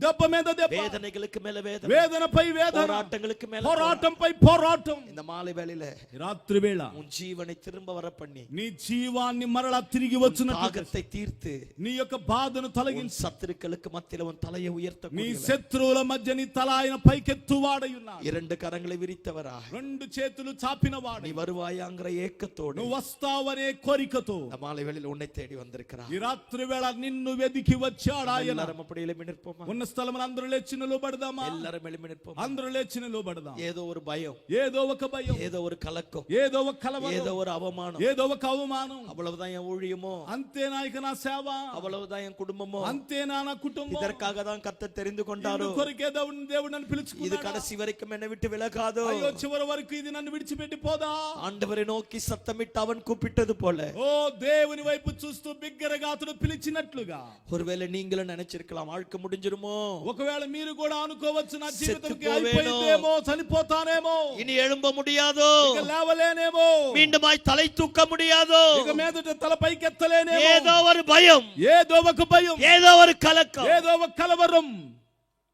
దెబ్బ మీద దెబ్బ, வேதனைகளுக்கு மேல வேதனை, వేదనపై వేదన, போராட்டங்களுக்கு மேல పోరాటంపై పోరాటం. இந்த மாலை வேளையில రాత్రి వేళ உன் ஜீவனை திரும்ப வர பண்ணி, నీ జీవాన్ని మరలా తిరిగి వచ్చినట్లు தாகத்தை தீர்த்து, నీ యొక్క బాధను உன் తొలగించి சத்துருக்களுக்கு மத்தியில உன் தலையை உயர்த்த నీ శత్రువుల మధ్య నీ తల ఆయన పైకెత్తువాడై ఉన్నాడు, இரண்டு కరంகளை విరిத்தவரா, రెండు చేతులు చాపినవాడు, நீ வருவாயாங்கிற ஏக்கத்தோடு నువ్వు వస్తావనే కోరికతో இந்த மாலை வேளையில உன்னை தேடி வந்திருக்கிறார். ఈ రాత్రి వేళ నిన్ను వెదికి వచ్చాడు ఆయన. எல்லாரும் அப்படி எழுப்பி நிற்போமா? ఉన్న స్థలమున అందరూ లేచి నిలబడదామా? எல்லாரும் எழுப்பி நிற்போமா? అందరూ లేచి నిలబడదాం. ஏதோ ஒரு பயம், ఏదో ఒక భయం, ஏதோ ஒரு கலக்கம், ఏదో ఒక కలవరం, ஏதோ ஒரு அவமானம், ఏదో ఒక అవమానం, அவ்வளவுதான் என் ஊழியமோ, అంతేనా ఇక నా సేవ, அவ்வளவுதான் என் குடும்பமோ, అంతేనా నా కుటుంబం, இதற்காக தான் கர்த்தர் தெரிந்து கொண்டாரோ, ఇందు కొరకే దేవుడు నన్ను இது పిలుచుకున్నాడు, கடைசி வரைக்கும் என்னை விட்டு விலகாதோ, అయ్యో చివరి వరకు ఇది నన్ను విడిచిపెట్టి పోదా, ஆண்டவரை நோக்கி சத்தமிட்டு அவன் கூப்பிட்டது போல, ఓ దేవుని వైపు చూస్తూ బిగ్గరగా అతడు పిలిచినట్లుగా ஒருவேளை நீங்களும் நினைச்சிருக்கலாம் வாழ்க்கை முடிஞ்சிருமோ, ఒకవేళ మీరు కూడా అనుకోవచ్చు నా జీవితం செத்துపోவேனோ, అయిపోయిందేమో, చనిపోతానేమో, இனி எழும்ப முடியாதோ, ఇక లేవలేనేమో, மீண்டுமாய் தலை தூக்க முடியாதோ, ఇక మీదట తల పైకెత్తలేనేమో, ஏதோ ஒரு பயம், ఏదో ఒక భయం, ஏதோ ஒரு கலக்கம், ఏదో ఒక కలవరం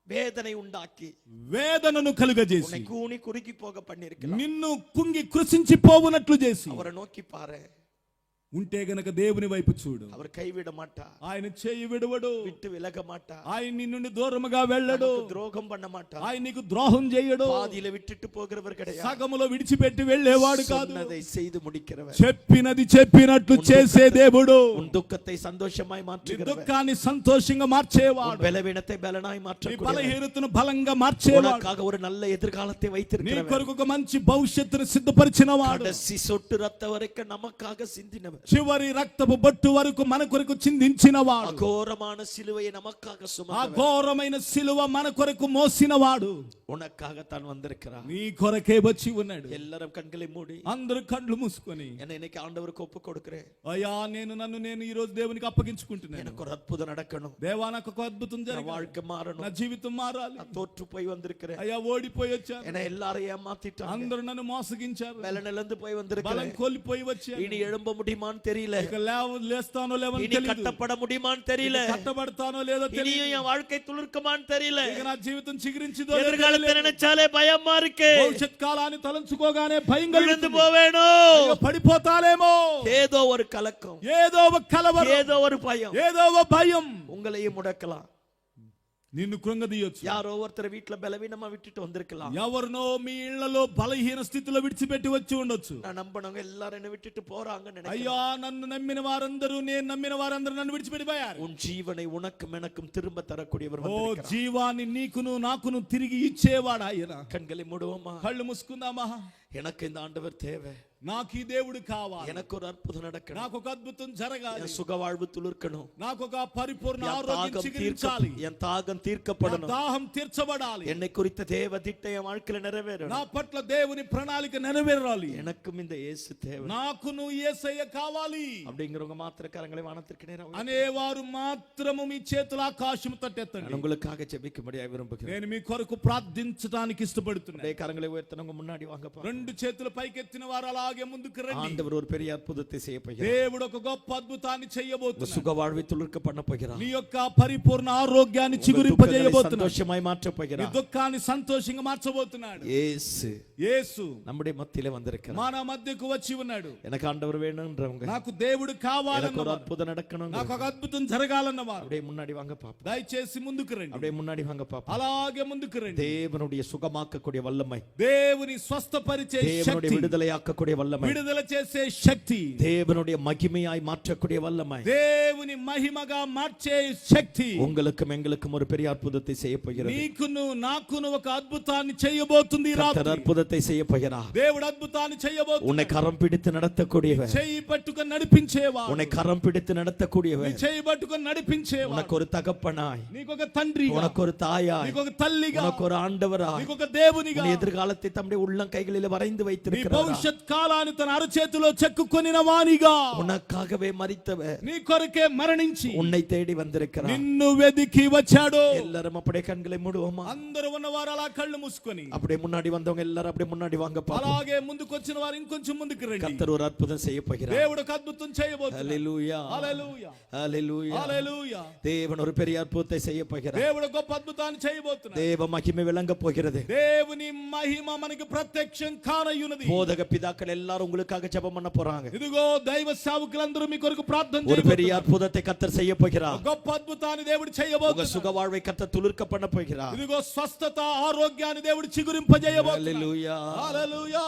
வேதனை உண்டாக்கி వేదనను కలుగజేసి உன்னை கூனி குறுகி போக பண்ணிருக்கலாம். నిన్ను కుంగి కృషించి పోవునట్లు చేసి அவரை நோக்கி பாரு, ఉంటే గనక దేవుని వైపు చూడు, அவர் கைவிட மாட்டா, ఆయన చేయి విడవడు, விட்டு விலக மாட்டா, ఆయన నీ నుండి దూరముగా వెళ్ళడు, நமக்கு துரோகம் பண்ண மாட்டா, ఆయన నీకు ద్రోహం చేయడు, பாதியில விட்டுட்டு போகிறவர் கிடையாது, సగములో విడిచిపెట్టి వెళ్ళేవాడు కాదు, சொன்னதை செய்து முடிக்கிறவர், చెప్పినది చెప్పినట్లు చేసే దేవుడు, உன் துக்கத்தை சந்தோஷமாய் నీ மாற்றுகிறவர், దుఃఖాన్ని సంతోషంగా మార్చేవాడు, உன் பலவீனத்தை பலனாய் నీ மாற்றக்கூடியவர், బలహీనతను బలంగా మార్చేవాడు, உனக்காக ஒரு நல்ல எதிர்காலத்தை నీ வைத்திருக்கிறவர், కొరకు ఒక మంచి భవిష్యత్తును సిద్ధపరిచిన వాడు, கடைசி சொட்டு ரத்த வரைக்கும் நமக்காக சிந்தினவர், చివరి రక్తపు బొట్టు వరకు మన కొరకు చిందించిన వాడు, அகோரமான சிலுவையை நமக்காக ఆ சுமந்தவர், ఘోరమైన సిలువ మన కొరకు మోసిన వాడు, உனக்காகத்தான் வந்திருக்கிறார். నీ కొరకే వచ్చి ఉన్నాడు. எல்லாரும் கண்களை மூடி అందరూ కళ్ళు మూసుకొని என்னை இன்னைக்கு ஆண்டவருக்கு ஒப்பு கொடுக்கிறேன், అయ్యా నన్ను ఈ రోజు దేవునికి అప్పగించుకుంటున్నాను, எனக்கு ஒரு అద్భుతం நடக்கணும், దేవా నాకు ఒక అద్భుతం என் జరగాలి, வாழ்க்கை மாறணும், నా జీవితం మారాలి, நான் తోற்று போய் வந்திருக்கிறேன், అయ్యా ఓడిపోయి వచ్చాను, என்னை எல்லாரும் ஏமாத்திட்டாங்க, అందరూ నన్ను మోసగించారు, பலன் இழந்து போய் బలం வந்திருக்கிறேன், కోల్పోయి వచ్చాను, இனி எழும்ப முடியுமான்னு தெரியல, ఇక లేస్తానో లేవని இனி తెలియదు, கட்டப்பட முடியுமான்னு தெரியல, కట్టబడతానో లేదో తెలియదు, இனியும் என் வாழ்க்கை துளிர்க்குமான்னு தெரியல, ఇక నా జీవితం చిగురించిదో లేదో எதிர்காலத்தை తెలియదు. நினைச்சாலே பயமா இருக்கு, భవిష్యత్ కాలాన్ని తలంచుకోగానే భయం விழுந்து కలుగుతుంది. போவேனோ, అయ్యో, పడిపోతాలేమో, ஏதோ ஒரு கலக்கம், ఏదో ఒక కలవరం, ஏதோ ஒரு பயம் ఏదో ఒక భయం உங்களையும் முடக்கலாம், నిన్ను కృంగదీయొచ్చు. யாரோ ஒருத்தர் வீட்டுல பலவீனமா விட்டுட்டு வந்திருக்கலாம், ఎవరినో మీ ఇళ్లలో బలహీన స్థితిలో విడిచిపెట్టి వచ్చి ఉండొచ్చు. நான் நம்பினவங்க எல்லாரும் என்ன விட்டுட்டு போறாங்கன்னு நினைக்கிறேன், అయ్యా నన్ను నమ్మిన వారందరూ, నేను నమ్మిన వారందరూ నన్ను విడిచిపెట్టిపోయారు. உன் ஜீவனை உனக்கும் எனக்கும் திரும்ப தரக்கூடியவர் ఓ வந்திருக்கிறார். జీవాన్ని నీకును నాకును తిరిగి ఇచ్చేవాడు ఆయన. கண்களை மூடுவோமா? కళ్ళు మూసుకుందామా? எனக்கு இந்த ஆண்டவர் தேவை, నాకు ఈ దేవుడు కావాలి, எனக்கு ஒரு அற்புதம் நடக்கணும், నాకు ఒక అద్భుతం జరగాలి, என் சுக வாழ்வு துளிர்க்கணும், నాకు ఒక పరిపూర్ణ என் ఆరోగ్యం தாகம் చిగురించాలి, என் தாகம் నా தீர்க்கப்படணும், దాహం తీర్చబడాలి, என்னை குறித்த தேவ திட்டம் என் வாழ்க்கையில నా நிறைவேறணும், పట్ల దేవుని ప్రణాళిక నెరవేరాలి, எனக்கும் இந்த இயேசு தேவை. నాకును యేసయ్య కావాలి அப்படிங்கிறவங்க மாத்திர கரங்களை வானத்திற்கு நேரம் అనేవారు మాత్రము మీ చేతుల ఆకాశం తట్టెత్తండి. நான் உங்களுக்காக ஜெபிக்கும்படியாக விரும்புகிறேன். నేను మీ కొరకు ప్రార్థించడానికి ఇష్టపడుతున్నాను. அப்படியே கரங்களை உயர்த்தினவங்க முன்னாடி வாங்கப்பா. రెండు చేతులు పైకెత్తిన వారు అలాగే ముందుకు రండి. ஆண்டவர் ஒரு பெரிய அற்புதத்தை செய்ய போகிறார். దేవుడు ఒక గొప్ప అద్భుతాన్ని చేయబోతున్నాడు. சுக வாழ்வை துளிர்க்க பண்ண போகிறார். నీ యొక్క పరిపూర్ణ ఆరోగ్యాన్ని చిగురింపజేయబోతున్నాడు. சந்தோஷமாய் மாற்ற నీ போகிறார். దుఃఖాన్ని సంతోషంగా మార్చబోతున్నాడు. இயேசு యేసు நம்முடைய மத்தியிலே வந்திருக்கிறார். మన మధ్యకు వచ్చి ఉన్నాడు. எனக்கு ஆண்டவர் வேணும்ன்றவங்க, నాకు దేవుడు எனக்கு ஒரு కావాలన్నవారు, அற்புதம் நடக்கணும், నాకు ఒక అద్భుతం జరగాలన్నవారు அப்படியே முன்னாடி வாங்க பாப்பா. దయచేసి ముందుకు రండి. அப்படியே முன்னாடி வாங்க பாப்பா. అలాగే ముందుకు రండి. தேவனுடைய சுகமாக்கக்கூடிய வல்லமை, దేవుని స్వస్థపరిచే தேவனுடைய శక్తి, விடுதலையாக்கக்கூடிய வல்லமை, విడుదల చేసే శక్తి, தேவனுடைய மகிமையாய் மாற்றக்கூடிய வல்லமை, దేవుని మహిమగా మార్చే శక్తి உங்களுக்கும் எங்களுக்கும் ஒரு பெரிய அற்புதத்தை செய்ய போகிறது. నీకును నాకును ఒక అద్భుతాన్ని చేయబోతుంది ఈ கர்த்தர் రాత్రి. அற்புதத்தை செய்ய போகிறார். దేవుడు అద్భుతాన్ని చేయబోతున్నాడు. உன்னை கரம் பிடித்து நடத்தக்கூடியவர், చెయ్యి పట్టుకొని నడిపించేవాడు, உன்னை கரம் பிடித்து நடத்தக்கூடியவர், చెయ్యి పట్టుకొని నడిపించేవాడు, உனக்கு ஒரு தகப்பனாய், నీకొక తండ్రిగా, உனக்கு ஒரு தாயாய், నీకొక తల్లిగా, உனக்கு ஒரு ஆண்டவராய், నీకొక దేవునిగా, உன் எதிர்காலத்தை தம்முடைய உள்ளம் கைகளில் வரைந்து నీ வைத்திருக்கிறார். భవిష్యత్ కాలాన్ని తన అరచేతిలో చెక్కుకొనిన వానిగా, உனக்காகவே மரித்தவர், నీ కొరకే మరణించి உன்னை தேடி வந்திருக்கிறார். నిన్ను వెదికి వచ్చాడు. எல்லாரும் அப்படியே கண்களை மூடுவோமா? అందరూ ఉన్నవారు అలా కళ్ళు మూసుకొని, அப்படியே முன்னாடி வந்தவங்க எல்லாரும் அப்படியே முன்னாடி வாங்க பாப்போம். అలాగే ముందుకు వచ్చిన వారు ఇంకొంచెం ముందుకు రండి. கர்த்தர் ஒரு அற்புதம் செய்ய போகிறார். దేవుడు ఒక అద్భుతం చేయబోతున్నాడు. హల్లెలూయా, హల్లెలూయా, హల్లెలూయా, హల్లెలూయా. தேவன் ஒரு பெரிய அற்புதத்தை செய்ய போகிறார். దేవుడు గొప్ప అద్భుతాన్ని చేయబోతున్నాడు. தேவ மகிமை விளங்க போகிறது. దేవుని మహిమ మనకి ప్రత్యక్షం కానయ్యున్నది. போதக பிதாக்கள் எல்லாரும் உங்களுக்காக ஜெபம் பண்ண போறாங்க. ఇదిగో దైవ సేవకులందరూ మీ కొరకు ప్రార్థన ஒரு பெரிய చేయబోతున్నారు. அற்புதத்தை கர்த்தர் செய்ய போகிறார். గొప్ప అద్భుతాన్ని దేవుడు உங்க చేయబోతున్నాడు. சுக வாழ்வை கர்த்தர் துளிர்க்க பண்ண போகிறார். ఇదిగో స్వస్థత ఆరోగ్యాన్ని దేవుడు చిగురింపజేయబోతున్నాడు. హల్లెలూయా, హల్లెలూయా.